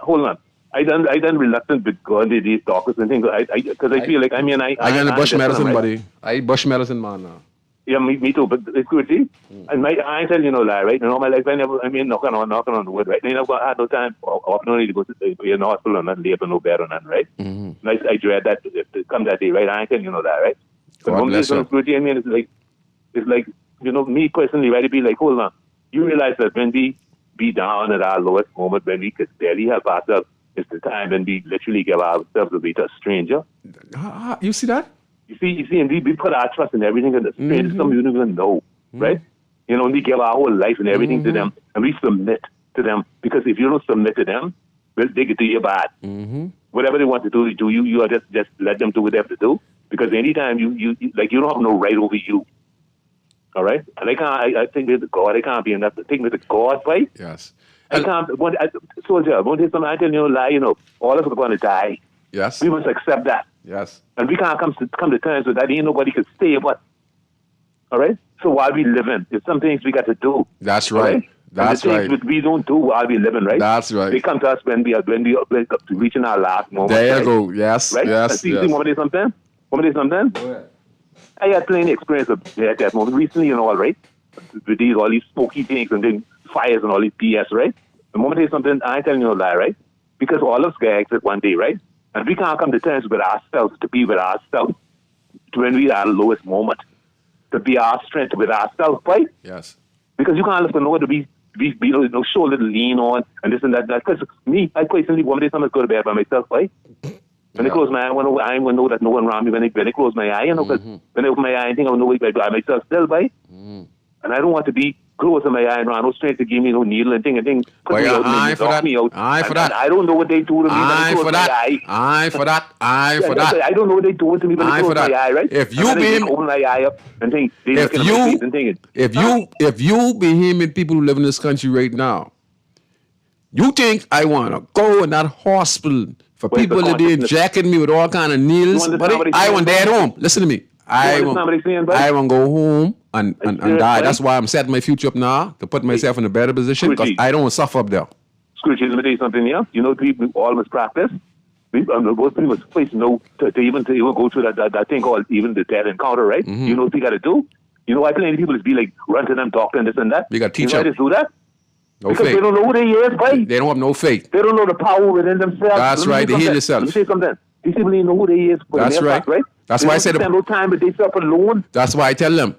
hold on. I done reluctant with going to these doctors and things. Because I feel like I got a bush medicine, buddy. I eat bush medicine, man. Now. Yeah, me too. But it's good, see. And I ain't telling you no lie, right? In all my life, knocking on the wood, right? I never had no time or opportunity to go to the hospital and not labor no bed or nothing, right? Mm-hmm. I dread that to come that day, right? I ain't telling you no lie, right? But one day, it's like me personally, right? It'd be like, hold on. You realize that when we be down at our lowest moment, when we could barely help ourselves, it's the time when we literally give ourselves away to a stranger. You see that? You see, and we put our trust in everything in the stranger, some you don't even know, right? We give our whole life and everything to them, and we submit to them, because if you don't submit to them, well, they get to you bad. Whatever they want to do, you are just let them do what they have to do, because anytime you don't have no right over you. All right? And I think with God, I can't be enough to think with the God fight. Yes. I can't, soldier, I won't say something, I tell you, lie, all of us are going to die. Yes. We must accept that. Yes. And we can't come to terms with that. Ain't nobody can stay but. All right? So while we living, there's some things we got to do. That's right. That's and the right. things which we don't do while we living, right? That's right. They come to us when we are reaching our last moment. There you right? go. Yes, Right? yes, See, yes. want me to say something? Want me to say something? I had plenty experience of that moment recently, all right? With all these smoky things and then fires and all these BS, right? The moment there's something, I ain't telling you no lie, right? Because all of us get exit one day, right? And we can't come to terms with ourselves, to be with ourselves, to when we are at our lowest moment, to be our strength with ourselves, right? Yes. Because you can't look for nowhere to be show a little lean on and this and that. Because me, I personally, one day sometimes go to bed by myself, right? When I close my eye, I ain't gonna know that no one around me. When I close my eye, because when I open my eye, I think I know by myself still, right? And I don't want to be close to my eye and no strength to give me no needle and thing. Put me out and knock me out. And I don't know what they do to me when I close my eye. Aye for that. Aye for that. I don't know what they do to me when I close my eye, right? If you open my eye up and think, if you behemoth people who live in this country right now, you think I want to go in that hospital for people that they injecting me with all kind of needles? Buddy, I want to stay at home. Listen to me. I want to go home and die. That's why I'm setting my future up now, to put myself in a better position, because I don't want to suffer up there. Scrooge, let me tell you something here. You know, people always practice. Most people place know to even go through that thing called even the death encounter, right? Mm-hmm. You know what you got to do? You know why plenty people is be like, run to them, doctor, and this and that? You got to teach them. You know why they do that? No because faith. They don't know who they is, right? They don't have no faith. They don't know the power within themselves. That's right. They heal themselves. Let me say something. These people didn't know who they is. That's right. Part, right? That's they why I said spend no time with themselves alone. That's why I tell them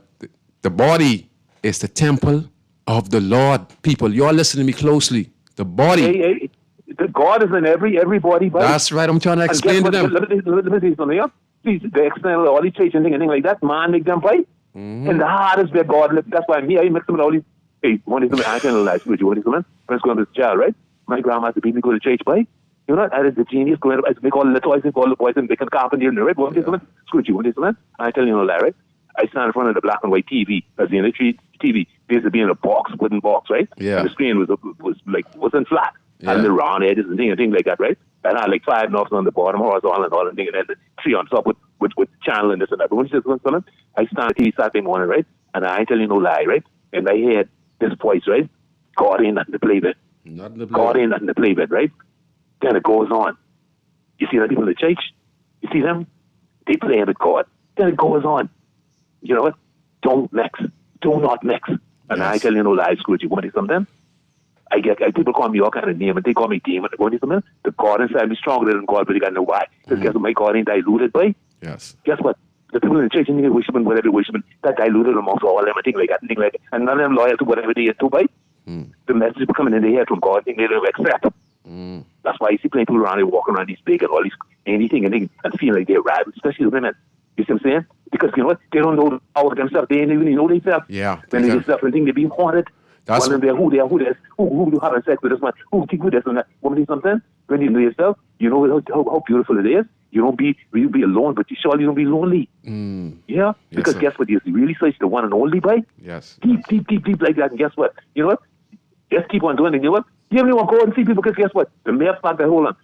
the body is the temple of the Lord. People, you're listening to me closely. The body. The God is in everybody. Body. That's right. I'm trying to explain to them. Let me say something here. See, the external, all these church and thing like that, man make them fight. Mm-hmm. And the heart is where God lives. That's why me, I mix them with all these. Hey, one day I can't lie with you. One day something. Let's go to this child, right? My grandma to beat me go to church, boy. You know, I is the genius going to make all the toys and all the boys and they can carpenter in the right. One day something. Scrooge, one day something. I tell you no lie, right? I stand in front of the black and white TV. As the electric TV, there used to be in a box, wooden box, right? Yeah. And the screen wasn't flat. Yeah. And the round edges and things like that, right? And I had like 5 knobs on the bottom, horizontal and all, and then the 3 on top with channel and this and that. But when she says something, I stand at TV Saturday morning, right? And I ain't telling you no lie, right? And I heard this voice, right? God ain't nothing to play with. God ain't nothing to play with, right? Then it goes on. You see the people in the church? You see them? They play with God. Then it goes on. You know what? Don't mix. Do not mix. And I tell you no lie, Scrooge. You want to do something? People call me all kind of name and they call me demon. You want to do something? The God inside me stronger than God, but you got to know why. Because guess what? My God ain't diluted, boy. Yes. Guess what? The people in the church and the worshiping, whatever worshiping, that diluted amongst all of them, and things like that, and none of them loyal to whatever they is too, boy. The message people coming in the head from God, they don't accept. That's why you see plenty people around there walking around these big and all these anything and feeling like they're right, especially the women. You see what I'm saying? Because you know what? They don't know the power of themselves. They ain't even know themselves. Yeah. When they get stuff and think they be haunted. That's wondering who they are, who you having sex with this one, who this and that. Woman, something. When you know yourself, you know how beautiful it is. You be alone, but you surely don't be lonely. Yeah? Because guess what? You really search the one and only, by. Yes. Deep like that. And guess what? You know what? Just keep on doing it. You know what? You don't want to go and see people because guess what? The mere fact that, hold on,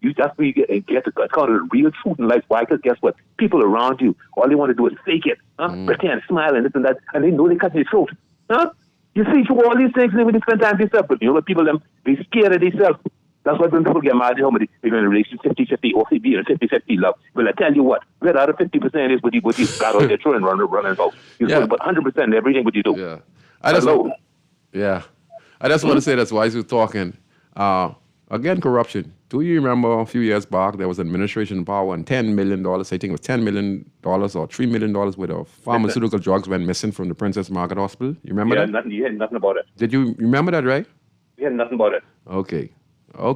you just get to call it real truth in life. Why? Because guess what? People around you, all they want to do is fake it. Pretend, smile, and this and that. And they know they cut their throat. Huh? You see through all these things, and they spend time with themselves. But you know what? People, they scared of themselves. That's why when people get married, they're in a relationship 50-50 OCB and 50-50 love. Well, I tell you what, where out of 50% is what you got on your children running about. You put 100% everything what you do. Yeah. I just want to say that's why we're talking. Again, corruption. Do you remember a few years back there was administration power and $10 million, I think it was $10 million or $3 million worth of pharmaceutical drugs went missing from the Princess Margaret Hospital? You remember that? You had nothing about it. Did you remember that, right? You had nothing about it. Okay.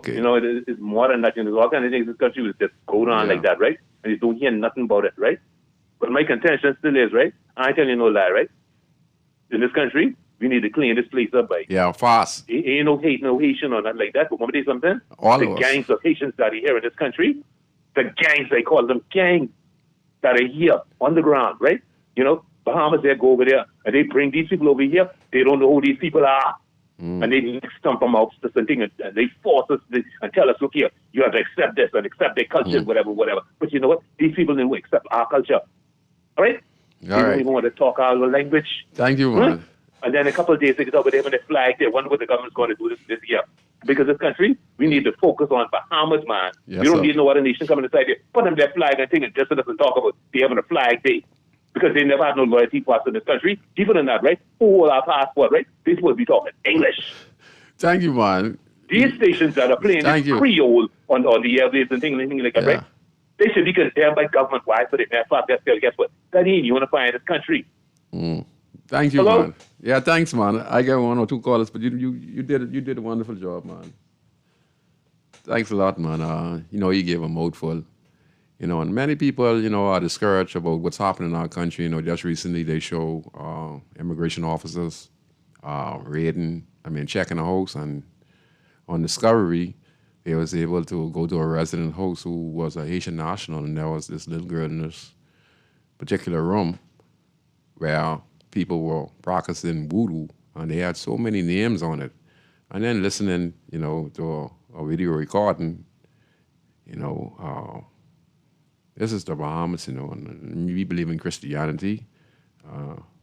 You know, it's more than that. You know, all kinds of things in this country will just go on like that, right? And you don't hear nothing about it, right? But my contention still is, right? I ain't telling you no lie, right? In this country, we need to clean this place up, right? Yeah, fast. Ain't no Haitian or nothing like that. But want me to tell you something? The gangs of Haitians that are here in this country, the gangs, they call them gangs, that are here on the ground, right? You know, Bahamas, they go over there, and they bring these people over here. They don't know who these people are. And they stump them out and they force us and tell us, look here, you have to accept this and accept their culture, whatever. But you know what? These people didn't accept our culture. All right? They don't even want to talk our language. Thank you, man. And then a couple of days they get over there when they flag, they wonder what the government's going to do this year. Because this country, we need to focus on Bahamas, man. Yes, we don't sir. need no other nation coming inside there. Put them their flag and thing and just doesn't talk about they having a flag day. Because they never had no loyalty for us in this country. Deeper than that, right? Who hold our passport, right? They supposed to be talking English. Thank you, man. These stations that are playing Thank you. Creole on the airwaves and things like that, Yeah. right? They should be condemned by government. Why? So they never fuck that. Guess what? That ain't unifying this country. Thank you, Hello? man. Yeah, thanks, man. I got one or two callers, but you did a wonderful job, man. Thanks a lot, man. You gave a mouthful. And many people, are discouraged about what's happening in our country. Just recently they show immigration officers checking a house, and on Discovery, they was able to go to a resident house who was a Haitian national, and there was this little girl in this particular room where people were practicing voodoo, and they had so many names on it. And then listening, to a video recording, this is the Bahamas, and we believe in Christianity.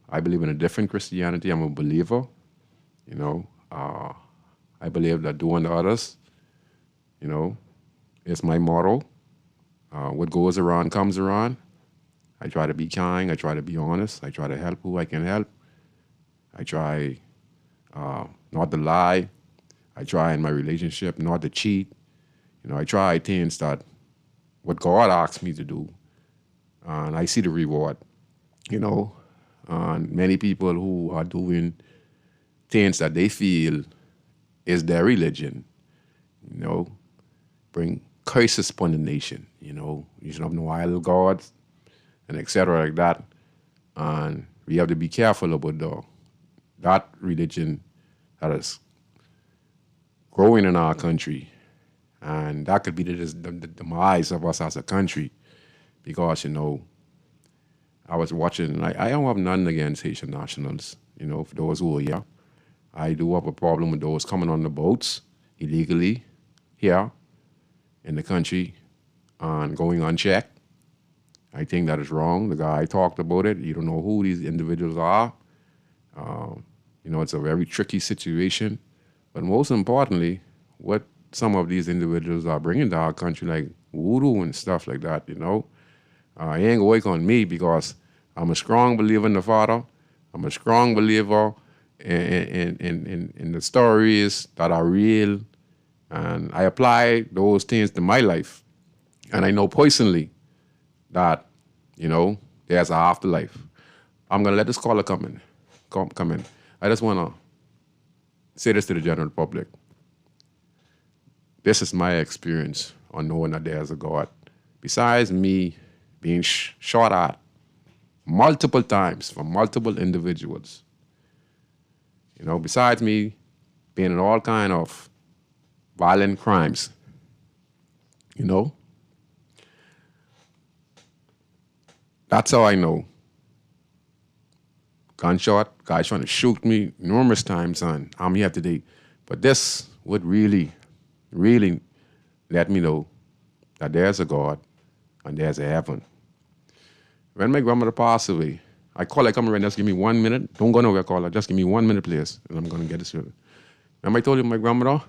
I believe in a different Christianity. I'm a believer, I believe that doing to others, is my motto. What goes around comes around. I try to be kind. I try to be honest. I try to help who I can help. I try not to lie. I try in my relationship not to cheat. I try things that what God asks me to do, and I see the reward. And many people who are doing things that they feel is their religion, bring curses upon the nation. You should have no idol gods, and etc. like that. And we have to be careful about that religion that is growing in our country. And that could be the demise of us as a country. Because, I was watching, and I don't have nothing against Haitian nationals, for those who are here. I do have a problem with those coming on the boats illegally here in the country and going unchecked. I think that is wrong. The guy talked about it. You don't know who these individuals are. It's a very tricky situation. But most importantly, what some of these individuals are bringing to our country, like voodoo and stuff like that, it ain't gonna work on me because I'm a strong believer in the Father. I'm a strong believer in the stories that are real. And I apply those things to my life. And I know personally that, there's an afterlife. I'm going to let this caller come in. I just want to say this to the general public. This is my experience on knowing that there's a God. Besides me being shot at multiple times from multiple individuals, besides me being in all kind of violent crimes, that's how I know. Gunshot, guys trying to shoot me numerous times, and I'm here today. But this would really, really let me know that there's a God and there's a heaven. When my grandmother passed away, I come around, just give me 1 minute. Don't go nowhere, caller. Just give me 1 minute, please, and I'm going to get this straight. Remember I told you my grandmother,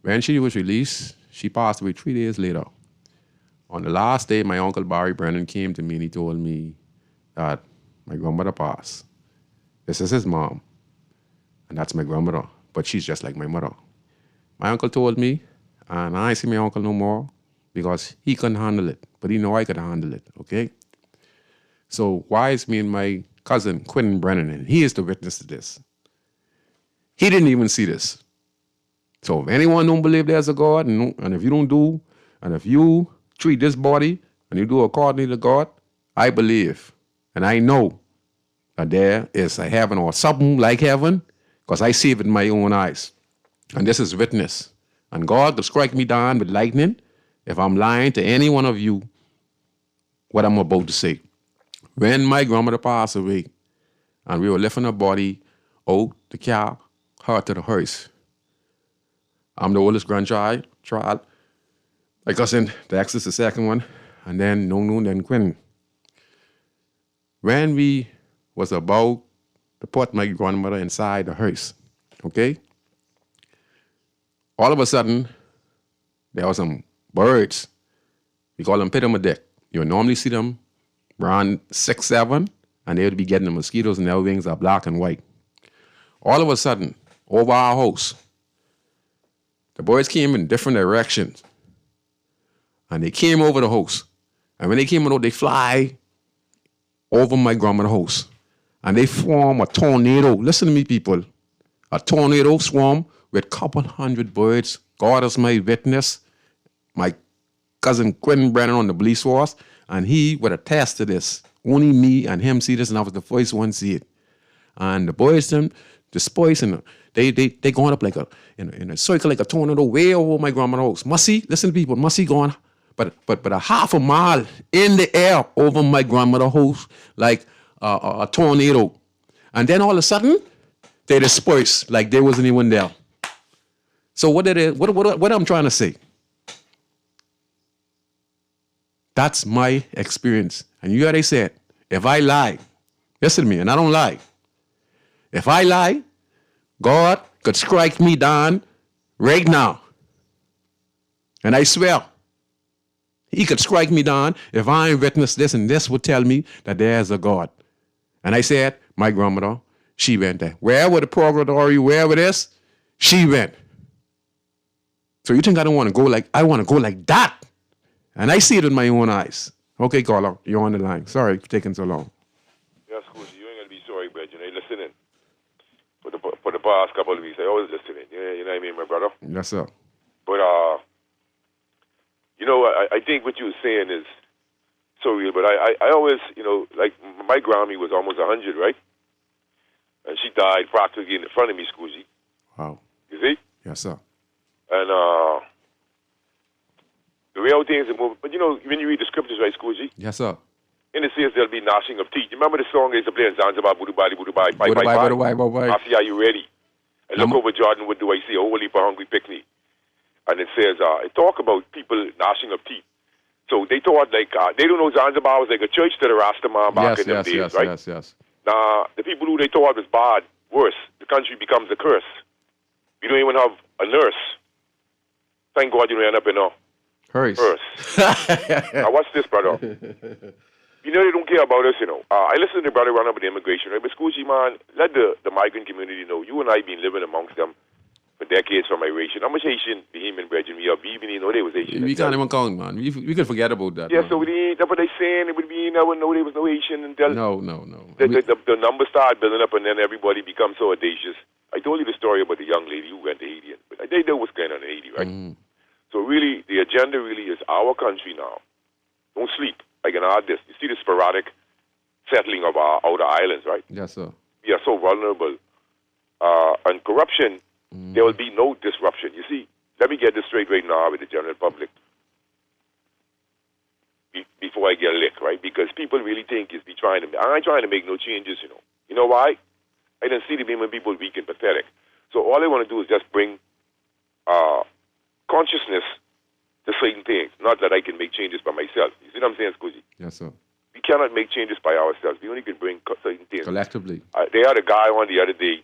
when she was released, she passed away 3 days later. On the last day, my uncle Barry Brennan came to me and he told me that my grandmother passed. This is his mom, and that's my grandmother, but she's just like my mother. My uncle told me, and I ain't see my uncle no more because he couldn't handle it, but he know I could handle it, okay? So why is me and my cousin Quentin Brennan, and he is the witness to this. He didn't even see this. So if anyone don't believe there's a God, and if you don't do, and if you treat this body and you do according to God, I believe and I know that there is a heaven or something like heaven because I see it with my own eyes. And this is witness. And God will strike me down with lightning if I'm lying to any one of you what I'm about to say. When my grandmother passed away and we were lifting her body out the car, her to the hearse, I'm the oldest grandchild. My cousin, Dex is the second one, and then then Quinn. When we was about to put my grandmother inside the hearse. Okay? All of a sudden, there were some birds. We call them pittermadick. You would normally see them around 6, 7, and they would be getting the mosquitoes, and their wings are black and white. All of a sudden, over our house, the birds came in different directions, and they came over the house. And when they came over, they fly over my grandmother's house, and they form a tornado. Listen to me, people. A tornado swarm with a couple hundred birds. God is my witness. My cousin Quentin Brennan on the police force, and he would attest to this. Only me and him see this, and I was the first one to see it. And the boys, them dispersed, and they going up like in a circle like a tornado way over my grandma's house. Musty, listen to people, musty going, but a half a mile in the air over my grandmother's house like a tornado. And then all of a sudden, they dispersed like there wasn't anyone there. So what I'm trying to say? That's my experience. And you already said, if I lie, listen to me, and I don't lie. If I lie, God could strike me down right now. And I swear, he could strike me down if I ain't witnessed this, and this would tell me that there's a God. And I said, my grandmother, she went there. Wherever the purgatory, wherever it is, she went. So you think I don't want to go like, I want to go like that? And I see it with my own eyes. Okay, caller, you're on the line. Sorry for taking so long. Yes, Scrooge, you ain't going to be sorry, but you know, listening. For the past couple of weeks, I always listening. You know what I mean, my brother? Yes, sir. But, you know, I think what you were saying is so real, but I always, you know, like my Grammy was almost 100, right? And she died practically in front of me, Scrooge. Wow. You see? Yes, sir. And the real things are moving. But, you know, when you read the scriptures, right, Scrooge? Yes, sir. In it says there'll be gnashing of teeth. You remember the song they used to play in Zanzibar, Budu Bali, Budu Bali, Bye, Bye, Bye. I see, are you ready? And look over Jordan, what do I see? A whole heap of hungry picnic. And it says, it talk about people gnashing of teeth. So they thought, like, they don't know Zanzibar was like a church to the Rastaman back in them days, right? Yes. Now, the people who they thought was bad, worse, the country becomes a curse. We don't even have a nurse. Thank God you don't end up in a Hurry. Now, watch this, brother. You know they don't care about us, you know. I listen to the brother run up with the immigration, right? But Scoochie, man, let the migrant community know. You and I been living amongst them for decades from migration. How much Haitian Bahamian brethren we have? We even didn't know they was Haitian. We can't even count, man. We could forget about that. Yeah, man. so that's what they saying. It would be, you never know there was no Haitian until No. The numbers start building up, and then everybody becomes so audacious. I told you the story about the young lady who went to Haiti, but they know what's going on in Haiti, right? Mm. So really, the agenda really is our country now. Don't sleep. I can add this. You see the sporadic settling of our outer islands, right? Yes, sir. We are so vulnerable. And corruption, there will be no disruption. You see, let me get this straight right now with the general public before I get licked, right? Because people really think I'm not trying to make no changes, you know. You know why? I didn't see the women people weak and pathetic. So all I want to do is just bring consciousness to certain things. Not that I can make changes by myself. You see what I'm saying, Scoozy? Yes, sir. We cannot make changes by ourselves. We only can bring certain things. Collectively. They had a guy on the other day,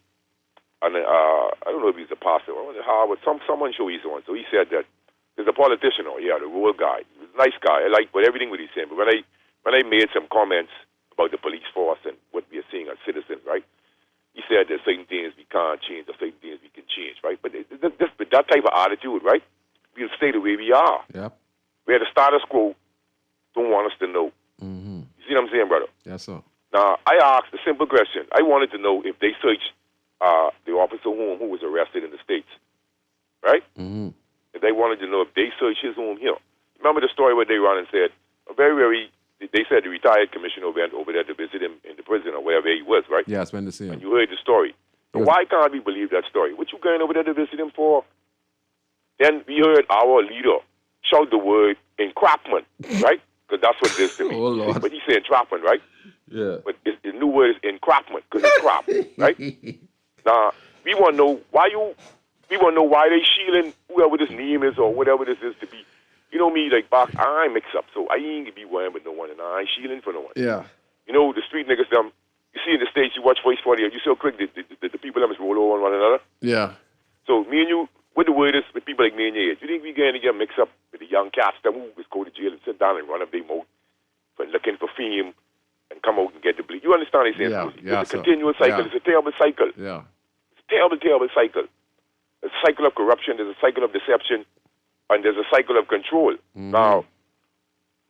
and I don't know if he's a pastor. I wonder how, but someone showed he's on. So he said that there's a politician, the rural guy. He was a nice guy. I like everything what he's saying. But when I made some comments about the police force and what we are seeing as citizens, right? He said there's certain things we can't change, there's certain things we can change, right? But with that type of attitude, right? We'll stay the way we are. Yep. Where the status quo don't want us to know. Mm-hmm. You see what I'm saying, brother? Yes, sir. Now, I asked a simple question. I wanted to know if they searched the officer home who was arrested in the States, right? Mm-hmm. If they wanted to know if they searched his home here. Remember the story where they run and said, they said the retired commissioner went over there to visit him in the prison or wherever he was, right? Yes, when to see him. And you heard the story. So why can't we believe that story? What you going over there to visit him for? Then we heard our leader shout the word entrapment, right? Because that's what it is to me. Oh, Lord. But he said entrapment, right? Yeah. But the new word is entrapment, because it's crap, right? Now, we want to know why they shielding whoever this name is or whatever this is to be. You know me, like, box, I ain't mix up, so I ain't gonna be worrying with no one, and I ain't shielding for no one. Yeah. You know, the street niggas, them, You see in the States, you watch Voice 48, you see how quick the people that must roll over on one another. Yeah. So me and you, what the word is with people like me and you, you think we're going to get mixed up with the young cats that move, just go to jail and sit down and run up their mouth for looking for fame and come out and get the bleed. You understand what I'm saying? Yeah, It's a continual cycle. yeah. It's a terrible cycle. Yeah. It's a terrible, terrible cycle. There's a cycle of corruption, there's a cycle of deception, and there's a cycle of control. Now,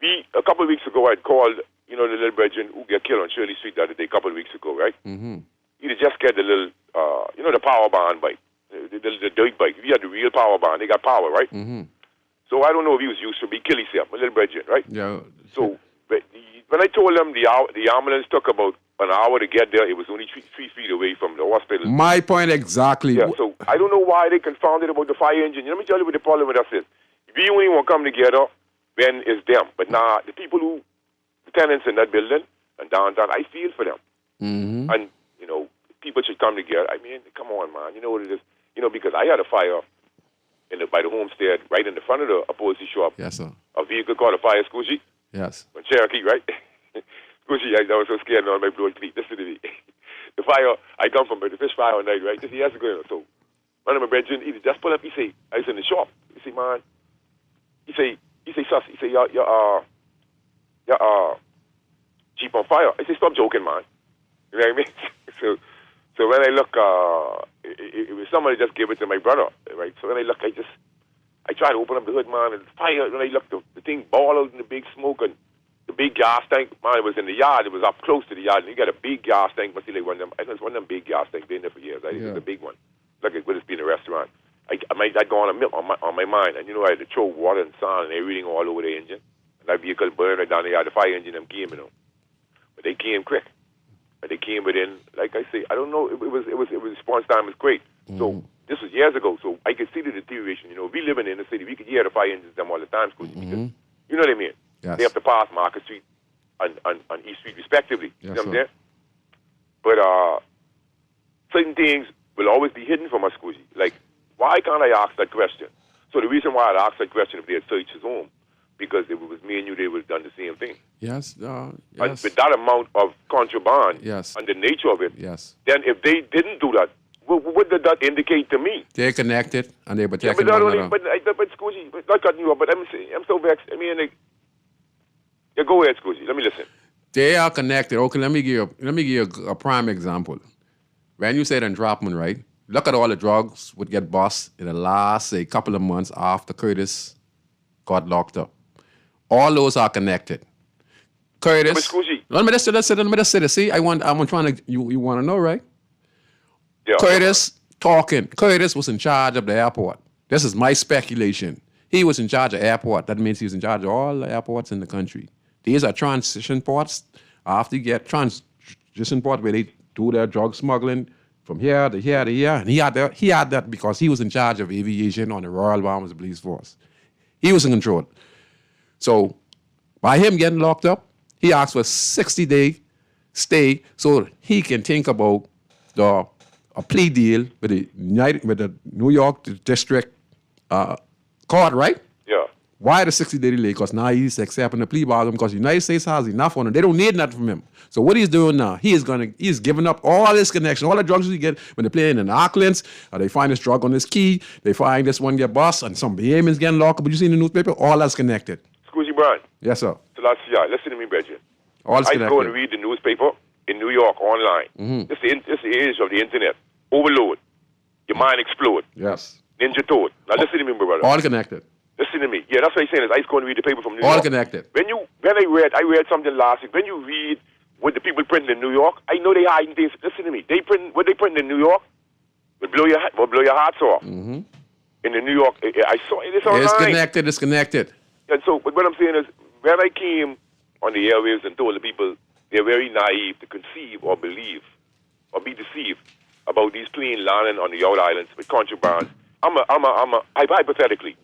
a couple of weeks ago, I'd called, the little brethren who got killed on Shirley Street the other day, a couple of weeks ago, right? He'd just get the little, the power band bike, the dirt bike. If he had the real power band, they got power, right? So I don't know if he was used to be kill himself, my little brethren, right? Yeah. So when I told him the ambulance took about an hour to get there, it was only 3 feet away from the hospital. My point exactly. Yeah, so I don't know why they confounded about the fire engine. Let me tell you what the problem with us is. We only want to come together when it's them. But now, the tenants in that building and downtown, I feel for them. And, people should come together. I mean, come on, man. You know what it is? Because I had a fire by the homestead right in the front of the upholstery shop. Yes, sir. A vehicle called a fire Scrooge. Yes. On Cherokee, right? Scrooge, I was so scared on my blood cleat. Listen to me. The fire, I come from the fish fire all night, right? This years ago. So one of my brethren, he just pull up, he say, I was in the shop. He say, man, he say, sus, he say, your Jeep on fire. I say, stop joking, man. You know what I mean? So when I look, it was somebody just gave it to my brother, right? So when I look, I try to open up the hood, man, and fire. When I look, the thing ball out in the big smoke and the big gas tank, man, it was in the yard. It was up close to the yard. And you got a big gas tank. Must be like one of them. I know it's one of them big gas tanks. Been there for years. I think it's a big one. Like it would have been a restaurant. I'd go on my mind, and I had to throw water and sand and everything all over the engine. And that vehicle burned right down the yard. The fire engine them came, but they came quick. And they came within, like I say, I don't know. It was response time was great. So this was years ago. So I could see the deterioration. We live in the inner city. We could hear the fire engines them all the time, because you know what I mean. Yes. They have to pass Market Street and East Street respectively. Yes, you know what I'm saying? But certain things will always be hidden from us, Scoozy. Like, why can't I ask that question? So the reason why I'd ask that question if they had searched his home, because if it was me and you, they would have done the same thing. Yes. And with that amount of contraband and the nature of it, then if they didn't do that, what did that indicate to me? They're connected and they're protecting one one another. But Scoozy, not cutting you off, but I'm so vexed. I mean, go ahead, Scoozy. Let me listen. They are connected. Okay, let me give you a prime example. When you said entrapment, right? Look at all the drugs would get bust in the last, say, couple of months after Curtis got locked up. All those are connected. Curtis. Let me just say this. See, I'm trying to. You want to know, right? Yeah. Curtis talking. Curtis was in charge of the airport. This is my speculation. He was in charge of airport. That means he was in charge of all the airports in the country. These are transition ports. After you get transition port where they do their drug smuggling from here to here to here, and he had that because he was in charge of aviation on the Royal Bahamas Police Force. He was in control. So, by him getting locked up, he asked for a 60-day stay so he can think about a plea deal with the New York District Court, right? Yeah. Why the 60-day delay? Because now he's accepting the plea bargain because the United States has enough on him. They don't need nothing from him. So what he's doing now, he's giving up all his connection, all the drugs he get when they're playing in Auckland, they find this drug on his key, they find this one get bust, and some Bahamians getting locked up. But you see in the newspaper, all that's connected. Scoozy Brown. Yes, sir. So listen to me, Bridget. All that's I connected. go and read the newspaper in New York online. This is the age of the internet. Overload. Your mind explode. Yes. Ninja Toad. Now listen to me, my brother. All connected. Listen to me. Yeah, that's what I'm saying. Is I go and read the paper from New York. All connected. When I read something last week. When you read what the people print in New York, I know they hiding things. Listen to me. What they print in New York will blow your hearts off. In the New York, I saw it. It's online. It's connected. And so, but what I'm saying is, when I came on the airwaves and told the people they're very naive to conceive or believe or be deceived about these planes landing on the out islands with contraband. Hypothetically,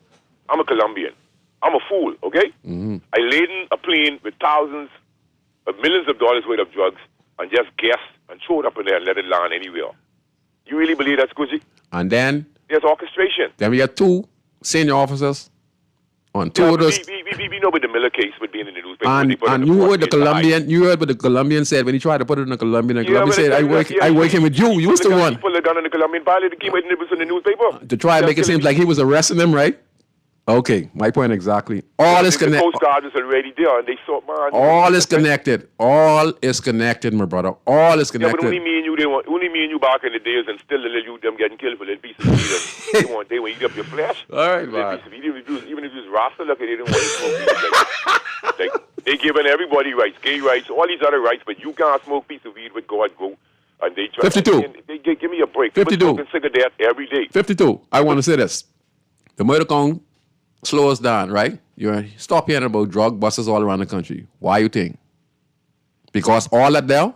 I'm a Colombian. I'm a fool, okay? I laden a plane with thousands of millions of dollars worth of drugs and just guess and throw it up in there and let it land anywhere. You really believe that, Scoozy? And then there's orchestration. Then we got two senior officers on two of those. we know about the Miller case with being in the newspaper. And you heard the Colombian. You heard what the Colombian said when he tried to put it in the Colombian. The Colombian said, "I working with you. You was the one." Put the gun in the Colombian pilot. It came in the newspaper To try and make it seem like he was arresting them, right? Okay, my point exactly. All is connected. The Coast Guard was already there, and they saw, man. All is connected. All is connected, my brother. All is connected. Yeah, but only me and you, only me and you back in the days, and still the little you them getting killed for little pieces of meat. They want to eat up your flesh. All right, man. Even if you was Rasta, look, they didn't want to smoke weed. Like, they giving everybody rights, gay rights, all these other rights, but you can't smoke piece of weed with God go. And they try. 52. They give me a break. 52. People smoking cigarette every day. 52. I want to say this. The murder count slows down, right? You stop hearing about drug busters all around the country. Why you think? Because all that there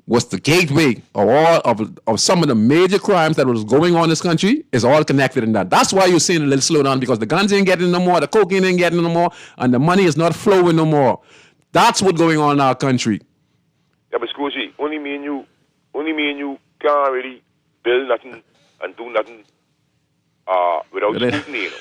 was the gateway of all of some of the major crimes that was going on in this country is all connected in that. That's why you're seeing a little slowdown, because the guns ain't getting no more, the cocaine ain't getting no more, and the money is not flowing no more. That's what's going on in our country. Yeah, but Scrooge, only me and you can't really build nothing and do nothing without scrutiny, you know.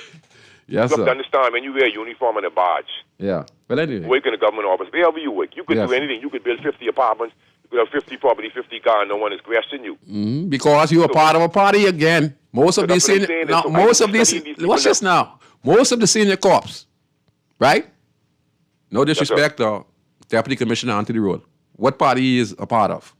Yes, you have sir. to understand, when you wear a uniform and a badge, Yeah. But anyway. work in the government office, wherever you work, you could Yes. do anything. You could build 50 apartments, you could have 50 property, 50 cars, and no one is questioning you. Because you're a part of a party again. Most of these that's what I'm senior, saying. now, So most I of these, study these people watch this now. Most of the senior cops, right? No disrespect, Deputy Commissioner Anthony Road. What party he is a part of?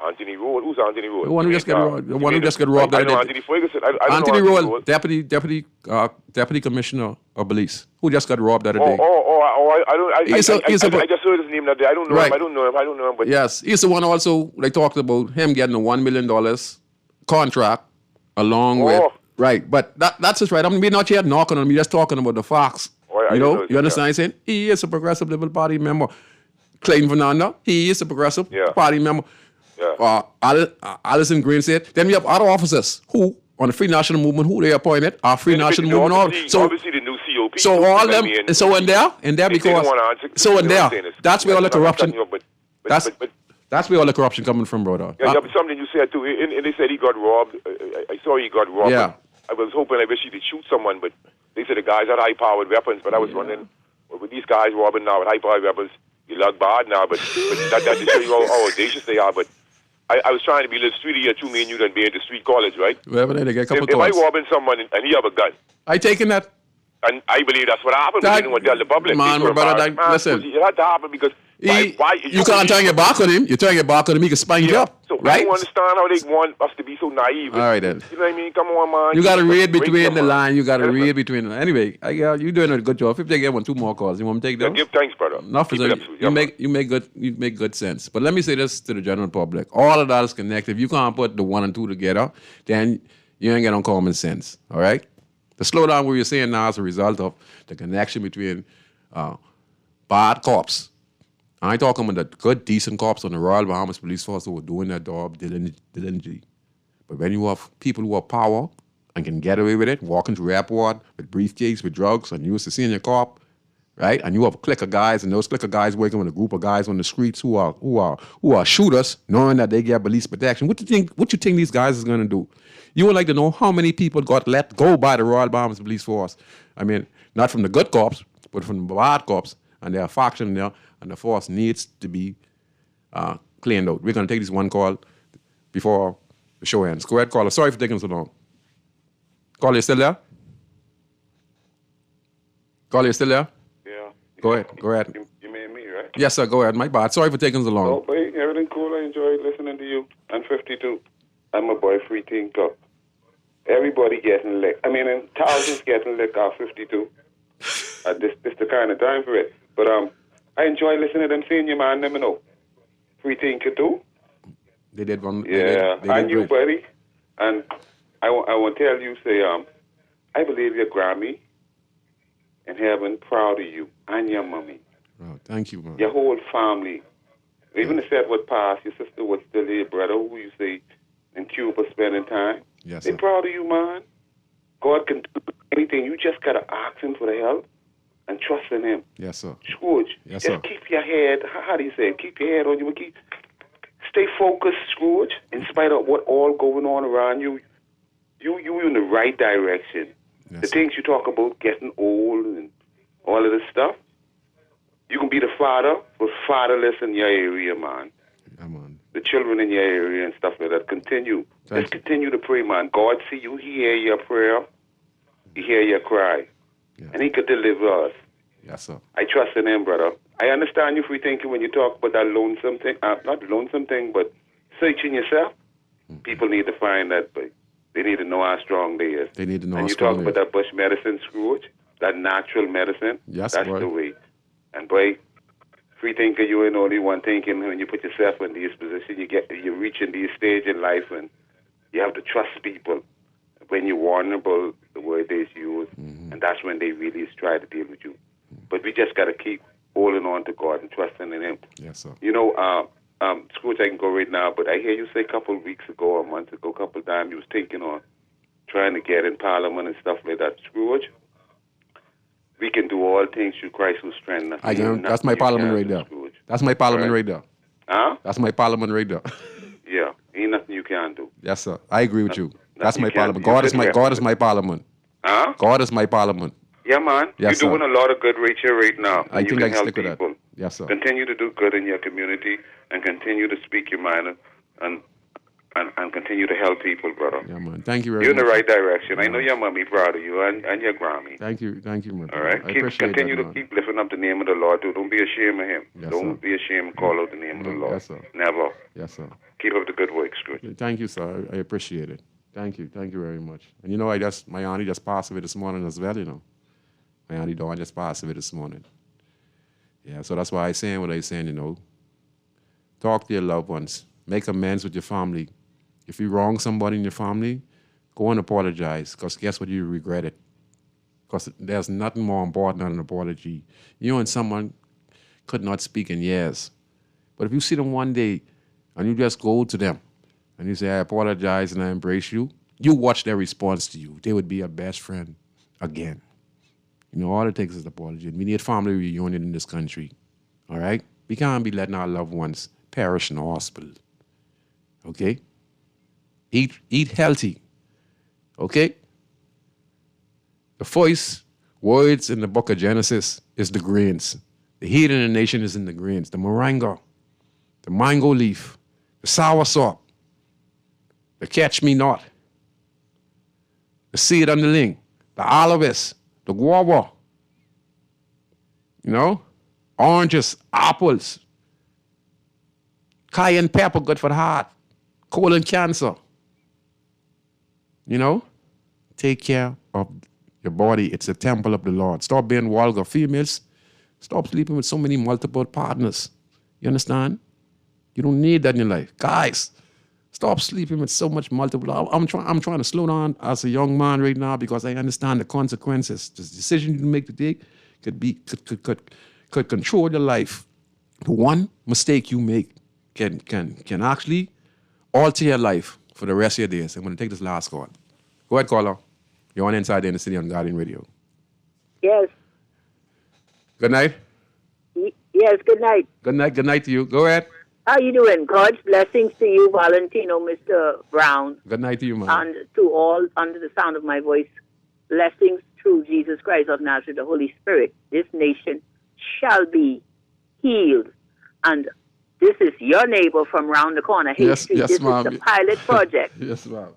Anthony Road? Who's Anthony Road? The one who just got robbed. The one who just got robbed. I know Anthony Ferguson. I don't Anthony know Road, Deputy Commissioner of Police, who just got robbed the other day. I just heard his name that day. I don't know Right. him. I don't know him. But Yes, he's the one also, they talked about him getting a $1 million contract along with, right, but that's just right. I mean, we're not yet knocking on him, we're just talking about the facts. You understand what I'm saying? He is a progressive Liberal Party member. Clayton Fernando, he is a progressive party member. Yeah. Alison Green said, then we have other officers who, on the Free National Movement, who they appointed, are Free National Movement. Obviously the new COP. So all them, and so in there, because, so in there, that's where all the corruption, that's where all the corruption coming from, brother. Yeah, but something you said too, and they said he got robbed. I saw he got robbed. Yeah. I was hoping, I wish he did shoot someone, but they said the guys had high-powered weapons, but I was wondering, with these guys robbing now with high-powered weapons, you look bad now, but that just show you how audacious they are, but I was trying to be a little streety here too, me and you, than being the street college, right? Well, they get a couple if I robbing someone and he have a gun, I taking that. and I believe that's what happened. We didn't want to tell the public. Man, my brother, listen. It had to happen because why you can't turn your back on him. You turn your back on him, he can spine you up. So right? I don't understand how they want us to be so naive. All right, then. You know what I mean? Come on, man. You got to read between the line. You got to read between. Anyway, you're doing a good job. If they get 2 more calls, you want me to take them? Give thanks, brother. You make good sense. But let me say this to the general public: all of that is connected. If you can't put the 1 and 2 together, then you ain't got no common sense. All right. The slowdown what you're saying now is a result of the connection between bad cops. I ain't talking about the good, decent cops on the Royal Bahamas Police Force who are doing their job diligently. But when you have people who have power and can get away with it, walking through airport with briefcase, with drugs, and you as a senior cop, right? And you have a clique of guys, and those clique of guys working with a group of guys on the streets who are shooters, knowing that they get police protection. What you think these guys is gonna do? You would like to know how many people got let go by the Royal Bahamas Police Force. I mean, not from the good cops, but from the bad cops, and there are factions there, and the force needs to be cleaned out. We're gonna take this one call before the show ends. Go ahead, caller. Sorry for taking so long. Caller, you still there? Caller, you still there? Yeah. Go ahead. You made me, right? Yes, sir, go ahead. My bad. Sorry for taking so long. Oh, boy, everything cool. I enjoyed listening to you. I'm 52. I'm a boy free teen club. Everybody getting licked. I mean, thousands getting licked off 52. This the kind of time for it. But I enjoy listening to them senior man, never know. Free teen could do. They did one. Yeah, they did and you, great. buddy. And I want to tell you, say, I believe your Grammy in heaven proud of you and your mommy. Oh, thank you, man. Your whole family. Even the set what passed, your sister was still your brother, who you say in Cuba spending time. Yes, They sir. proud of you, man. God can do anything. You just got to ask him for the help and trust in him. Yes, sir. Scrooge, Yes, just sir. keep your head, how do you say it? Keep your head on you. Stay focused, Scrooge, in spite of what all going on around you. You in the right direction. Yes, The sir. things you talk about getting old and all of this stuff. You can be the father for fatherless in your area, man. Come on. The children in your area and stuff like that. Continue. Just continue to pray, man. God see you. He hear your prayer. He hear your cry. Yeah. And he could deliver us. Yes, sir. I trust in him, brother. I understand you free thinking when you talk about that lonesome thing. Not lonesome thing, but searching yourself. People need to find that, but they need to know how strong they is. They need to know how and you strong talk they about is. that bush medicine, Scrooge, that natural medicine. Yes, that's boy. the way. And boy, free thinker, you ain't only one thinking. When you put yourself in these positions, you reach in these stage in life, and you have to trust people. When you're vulnerable, the word is used, and that's when they really try to deal with you. But we just got to keep holding on to God and trusting in him. Yes, sir. You know, Scrooge, I can go right now, but I hear you say a couple of weeks ago, or months ago, a couple of times, you was thinking on trying to get in Parliament and stuff like that. Scrooge, we can do all things through Christ who strengthens us. That's my Parliament right there. Scrooge. That's my Parliament right there. Huh? That's my Parliament right there. Yeah, ain't nothing you can do. Yes, sir. I agree with you. That's you my can't- Parliament. you God is should my rest God in is it. my Parliament. Huh? God is my Parliament. Yeah, man. Yes, You're doing sir. a lot of good right here, right now. I and think you I can can help stick with that. people. Yes, sir. Continue to do good in your community and continue to speak your mind and continue to help people, brother. Yeah, man. Thank you very You're much. in the right direction. I know your mommy proud of you and your Grammy. Thank you, man. All right? I appreciate Continue that, to man. keep lifting up the name of the Lord, too. Don't be ashamed of him. Yes, Don't sir. be ashamed to call out the name of the Lord. Yes, sir. Never. Yes, sir. Keep up the good work, Scrooge. Thank you, sir. I appreciate it. Thank you very much. And you know, my auntie just passed away this morning as well. You know, my auntie Dawn just passed away this morning. Yeah, so that's why I'm saying what I'm saying. You know, talk to your loved ones, make amends with your family. If you wrong somebody in your family, go and apologize. Because guess what? You regret it. Because there's nothing more important than an apology. You and someone could not speak in years, but if you see them one day and you just go to them and you say, I apologize and I embrace you, you watch their response to you. They would be your best friend again. You know, all it takes is an apology. And we need family reunion in this country. All right? We can't be letting our loved ones perish in the hospital. Okay? Eat healthy. Okay? The first words in the book of Genesis is the grains. The heat in the nation is in the grains. The moringa, the mango leaf, the soursop, the catch me not, the seed underling, the aloes, the guava, you know, oranges, apples, cayenne pepper, good for the heart, colon cancer. You know, take care of your body. It's a temple of the Lord. Stop being vulgar. Females, stop sleeping with so many multiple partners. You understand? You don't need that in your life. Guys, stop sleeping with so much multiple. I'm trying to slow down as a young man right now because I understand the consequences. The decision you make today could control your life. The one mistake you make can actually alter your life for the rest of your days. I'm going to take this last call. Go ahead, caller. You're on Inside the Inner City on Guardian Radio. Yes. Good night. Yes, good night. Good night. Good night to you. Go ahead. How you doing? God's blessings to you, Valentino, Mr. Brown, Good night to you, man. and to all under the sound of my voice. Blessings through Jesus Christ of Nazareth, the Holy Spirit. This nation shall be healed. And this is your neighbor from round the corner, Hay Street. This ma'am. is the pilot project Yes, ma'am.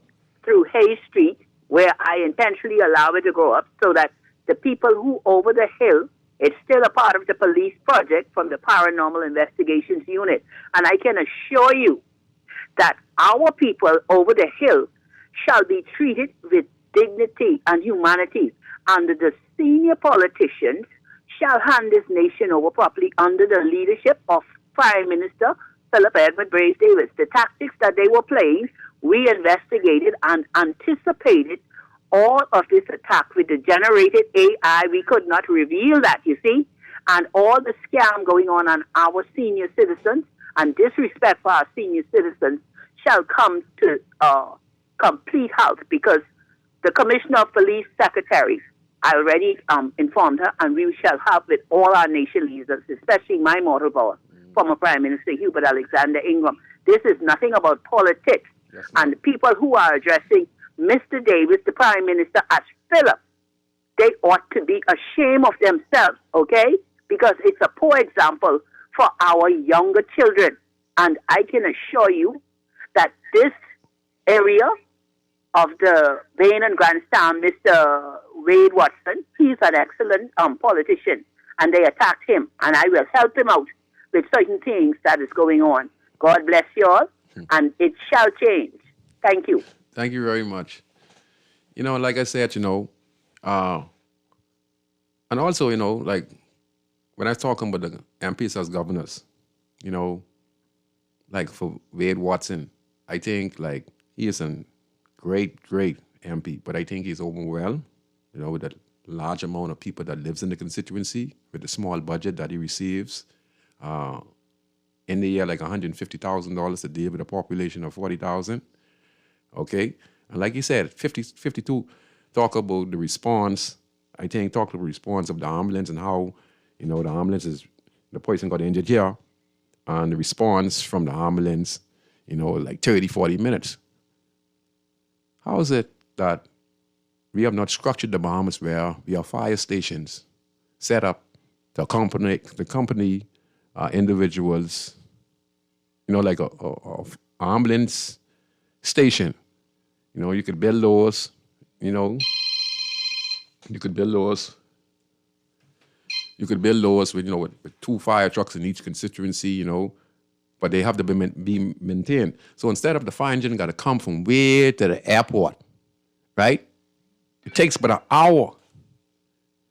through Hay Street, where I intentionally allow it to grow up so that the people who over the hill, it's still a part of the police project from the Paranormal Investigations Unit. And I can assure you that our people over the hill shall be treated with dignity and humanity. And the senior politicians shall hand this nation over properly under the leadership of Prime Minister Philip Edward Brace Davis. The tactics that they were playing, we investigated and anticipated all of this attack with the generated AI. We could not reveal that, you see, and all the scam going on our senior citizens and disrespect for our senior citizens shall come to complete halt because the Commissioner of Police Secretaries, I already informed her, and we shall have with all our nation leaders, especially my mortal boss, former Prime Minister Hubert Alexander Ingram. This is nothing about politics. Yes, and the people who are addressing Mr. Davis, the Prime Minister, as Philip, they ought to be ashamed of themselves, okay? Because it's a poor example for our younger children. And I can assure you that this area of the Bain and Grandstand, Mr. Wade Watson, he's an excellent politician, and they attacked him, and I will help him out with certain things that is going on. God bless you all, and it shall change. Thank you. Thank you very much. You know, like I said, you know, and also, you know, like when I was talking about the MPs as governors, you know, like for Wade Watson, I think like he is a great MP, but I think he's overwhelmed, you know, with the large amount of people that lives in the constituency, with the small budget that he receives. In the year, like $150,000 a day with a population of 40,000. Okay? And like you said, 52 talk about the response. I think talk about the response of the ambulance and how, you know, the ambulance is, the person got injured here, and the response from the ambulance, you know, like 30, 40 minutes. How is it that we have not structured the Bahamas where we have fire stations set up to accompany individuals, you know, like a ambulance station. You know, you could build those, you know, you could build those with, you know, with 2 fire trucks in each constituency, you know, but they have to be maintained. So instead of the fire engine got to come from way to the airport, right? It takes about an hour.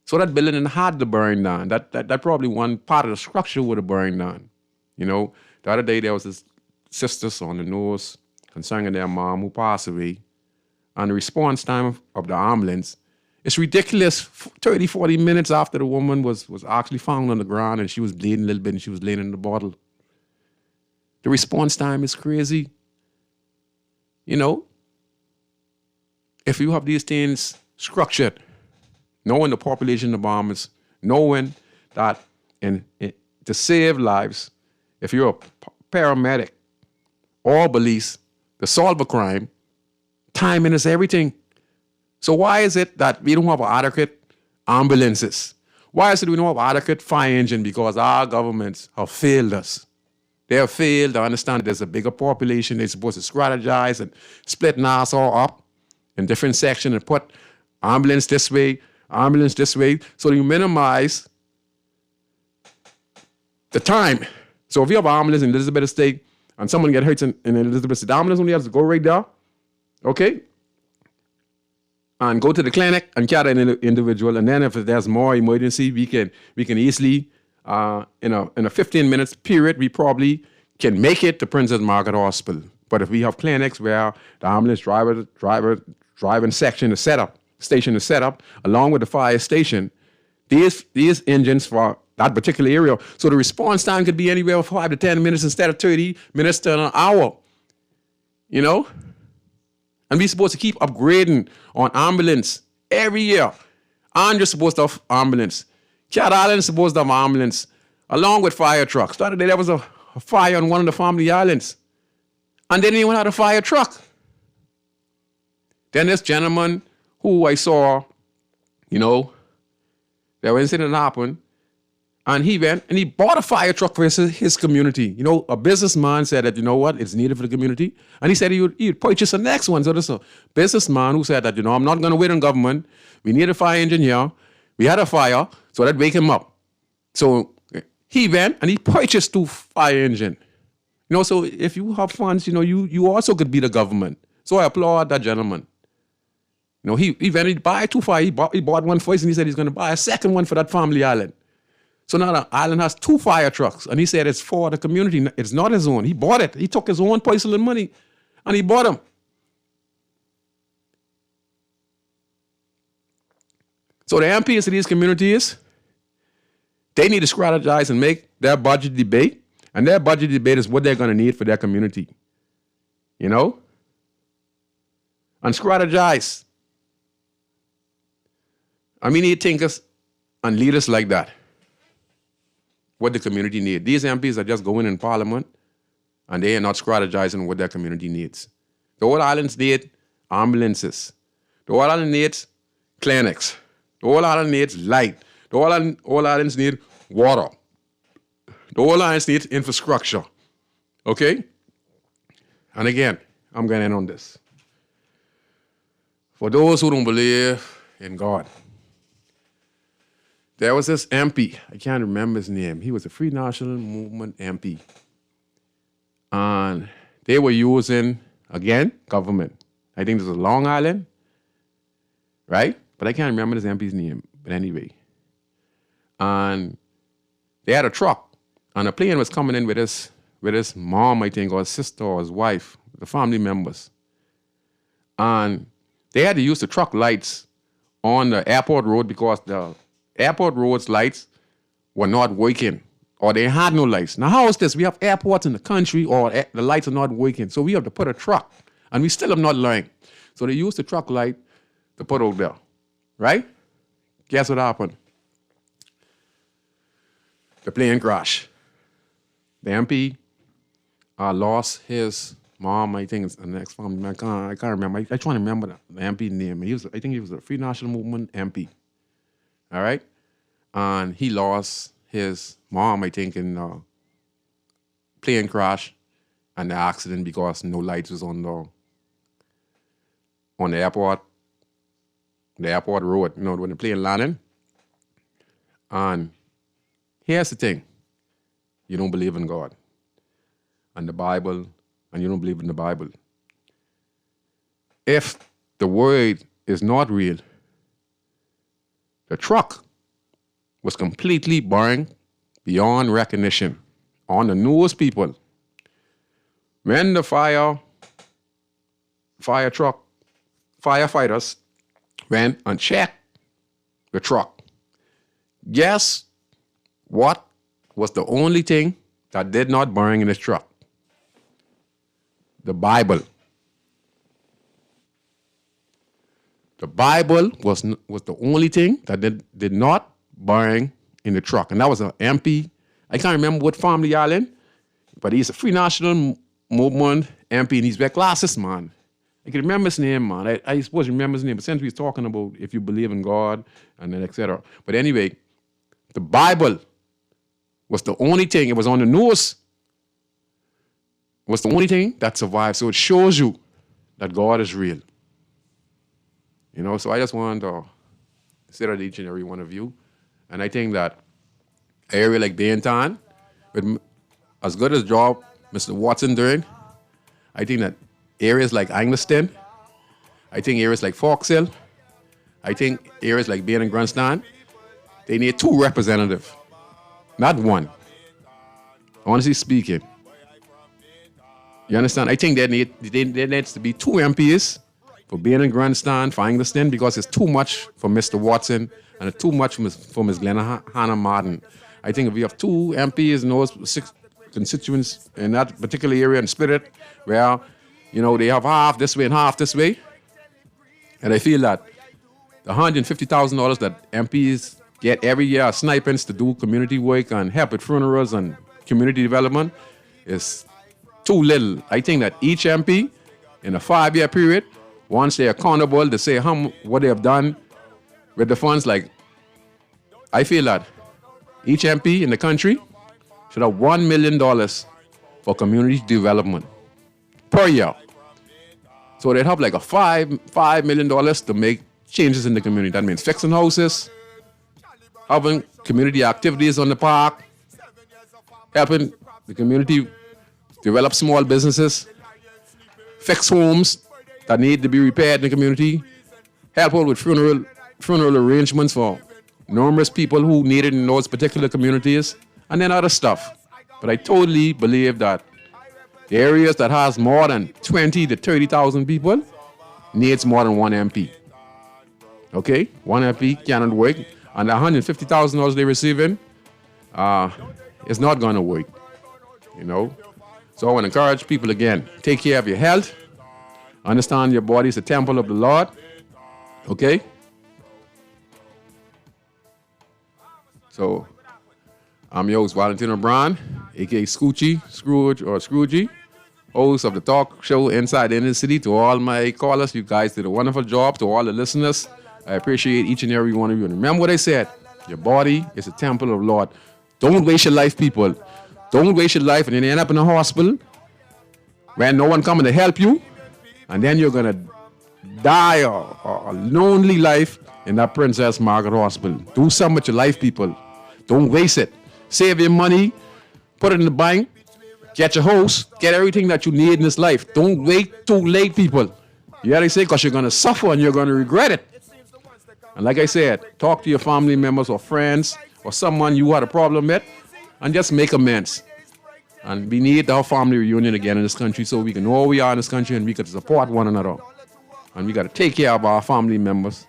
So that building had to burn down. That probably one part of the structure would have burned down. You know, the other day there was this sisters on the news concerning their mom who passed away. And the response time of the ambulance, it's ridiculous. 30, 40 minutes after the woman was actually found on the ground and she was bleeding a little bit and she was laying in the bottle. The response time is crazy. You know, if you have these things structured, knowing the population of the Bahamas, knowing that to save lives, if you're a paramedic or police, to solve a crime, timing is everything. So why is it that we don't have adequate ambulances? Why is it we don't have adequate fire engine? Because our governments have failed us. They have failed to understand that there's a bigger population. They're supposed to strategize and split Nassau up in different sections and put ambulance this way, so you minimize the time. So if you have an ambulance in Elizabeth State and someone get hurt in Elizabeth State, the ambulance only has to go right there, okay, and go to the clinic and carry an individual. And then if there's more emergency, we can easily, in a 15 minutes period, we probably can make it to Princess Margaret Hospital. But if we have clinics where the ambulance driving station is set up, along with the fire station, these engines for that particular area. So the response time could be anywhere from 5 to 10 minutes instead of 30 minutes to an hour. You know? And we're supposed to keep upgrading on ambulance every year. And you're supposed to have ambulance. Cat Island is supposed to have ambulance, along with fire trucks. The other day there was a fire on one of the family islands. And they didn't even have a fire truck. Then this gentleman who I saw, you know, that incident happened, and he went and he bought a fire truck for his community. You know, a businessman said that, you know what, it's needed for the community. And he said he'd purchase the next one. So there's a businessman who said that, you know, I'm not going to wait on government. We need a fire engine here. We had a fire, so that wake him up. So he went and he purchased 2 fire engine. You know, so if you have funds, you know, you also could be the government. So I applaud that gentleman. You know, he went and buy 2 fire. He bought one first and he said he's going to buy a second one for that family island. So now the island has 2 fire trucks, and he said it's for the community. It's not his own. He bought it. He took his own personal money, and he bought them. So the MPs of these communities, they need to strategize and make their budget debate, and their budget debate is what they're going to need for their community. You know? And strategize. And we need thinkers and leaders like that. What the community needs. These MPs are just going in Parliament and they are not strategizing what their community needs. The whole islands need ambulances. The whole island needs clinics. The whole island needs light. The whole islands need water. The whole islands need infrastructure. Okay? And again, I'm going to end on this. For those who don't believe in God, there was this MP. I can't remember his name. He was a Free National Movement MP. And they were using, again, government. I think this was Long Island, right? But I can't remember this MP's name. But anyway. And they had a truck. And a plane was coming in with his mom, I think, or his sister or his wife, the family members. And they had to use the truck lights on the airport road because the airport road's lights were not working, or they had no lights. Now, how is this? We have airports in the country, or the lights are not working. So we have to put a truck, and we still have not learned. So they used the truck light to put out there, right? Guess what happened? The plane crashed. The MP lost his mom, I think it's the next family. I can't remember. I trying to remember the MP name. I think he was a Free National Movement MP. All right? And he lost his mom, I think, in a plane crash and the accident because no lights was on the airport road, when the plane landed. And here's the thing. You don't believe in God and the Bible, and you don't believe in the Bible. If the word is not real, the truck was completely burned beyond recognition on the news, people. When the firefighters went and checked the truck, guess what was the only thing that did not burn in this truck? The Bible. The Bible was the only thing that did not burn in the truck. And that was an MP. I can't remember what family island, but he's a Free National Movement MP, and he's wear glasses, man. I can remember his name, man. I supposed to remember his name, but since we was talking about if you believe in God and then etc. But anyway, the Bible was the only thing, it was on the news, was the only thing that survived. So it shows you that God is real. So I just want to say that to each and every one of you. And I think that an area like Bainton, with as good as job Mr. Watson doing, I think that areas like Angliston, I think areas like Fox Hill, I think areas like Bain and Grandstand, they need 2 representatives, not 1. Honestly speaking. You understand? I think there needs to be 2 MPs for Bain and Grandstand, for Angliston, because it's too much for Mr. Watson and it's too much for Ms. Glenna Hannah Martin. I think if we have 2 MPs in those 6 constituents in that particular area and split it, where, they have half this way and half this way, and I feel that the $150,000 that MPs get every year as stipends to do community work and help with funerals and community development is too little. I think that each MP in a 5-year period, once they're accountable to say what they have done with the funds, like I feel that each MP in the country should have $1 million for community development per year. So they'd have like a $5 million to make changes in the community. That means fixing houses, having community activities on the park, helping the community develop small businesses, fix homes that need to be repaired in the community, help out with funeral arrangements for numerous people who need it in those particular communities, and then other stuff. But I totally believe that the areas that has more than 20 to 30,000 people needs more than 1 MP. Okay? 1 MP cannot work. And the $150,000 they're receiving is not going to work. So I want to encourage people again, take care of your health. Understand your body is the temple of the Lord. Okay? So I'm your host, Valentino Brown, a.k.a. Scoochie, Scrooge, or Scroogey, host of the talk show Inside the Inner City. To all my callers, you guys did a wonderful job. To all the listeners, I appreciate each and every one of you. And remember what I said. Your body is a temple of the Lord. Don't waste your life, people. Don't waste your life and then end up in a hospital where no one coming to help you. And then you're going to die a lonely life in that Princess Margaret Hospital. Do something with your life, people. Don't waste it. Save your money. Put it in the bank. Get your house. Get everything that you need in this life. Don't wait too late, people. You hear what I say? Because you're going to suffer and you're going to regret it. And like I said, talk to your family members or friends or someone you had a problem with and just make amends. And we need our family reunion again in this country so we can know who we are in this country and we can support one another. And we got to take care of our family members.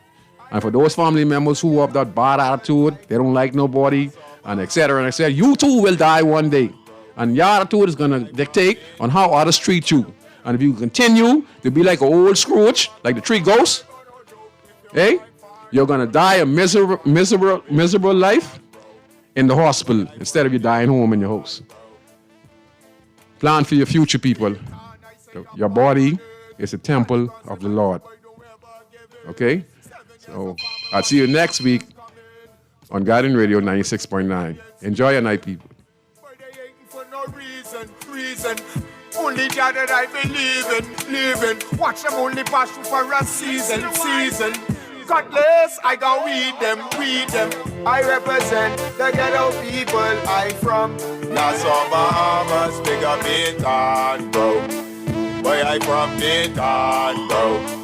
And for those family members who have that bad attitude, they don't like nobody, and etc., you too will die one day. And your attitude is going to dictate on how others treat you. And if you continue to be like an old Scrooge, like the three ghosts, you're going to die a miserable life in the hospital instead of you dying home in your house. Plan for your future, people. Your body is a temple of the Lord. Okay? So I'll see you next week on Garden Radio 96.9. Enjoy your night, people. Only God that I believe in. Watch them only pass through for a season. Godless, I go weed them. I represent the ghetto people. I from Nassau, Bahamas, big up Bintan, bro. Boy, I from Bintan, bro.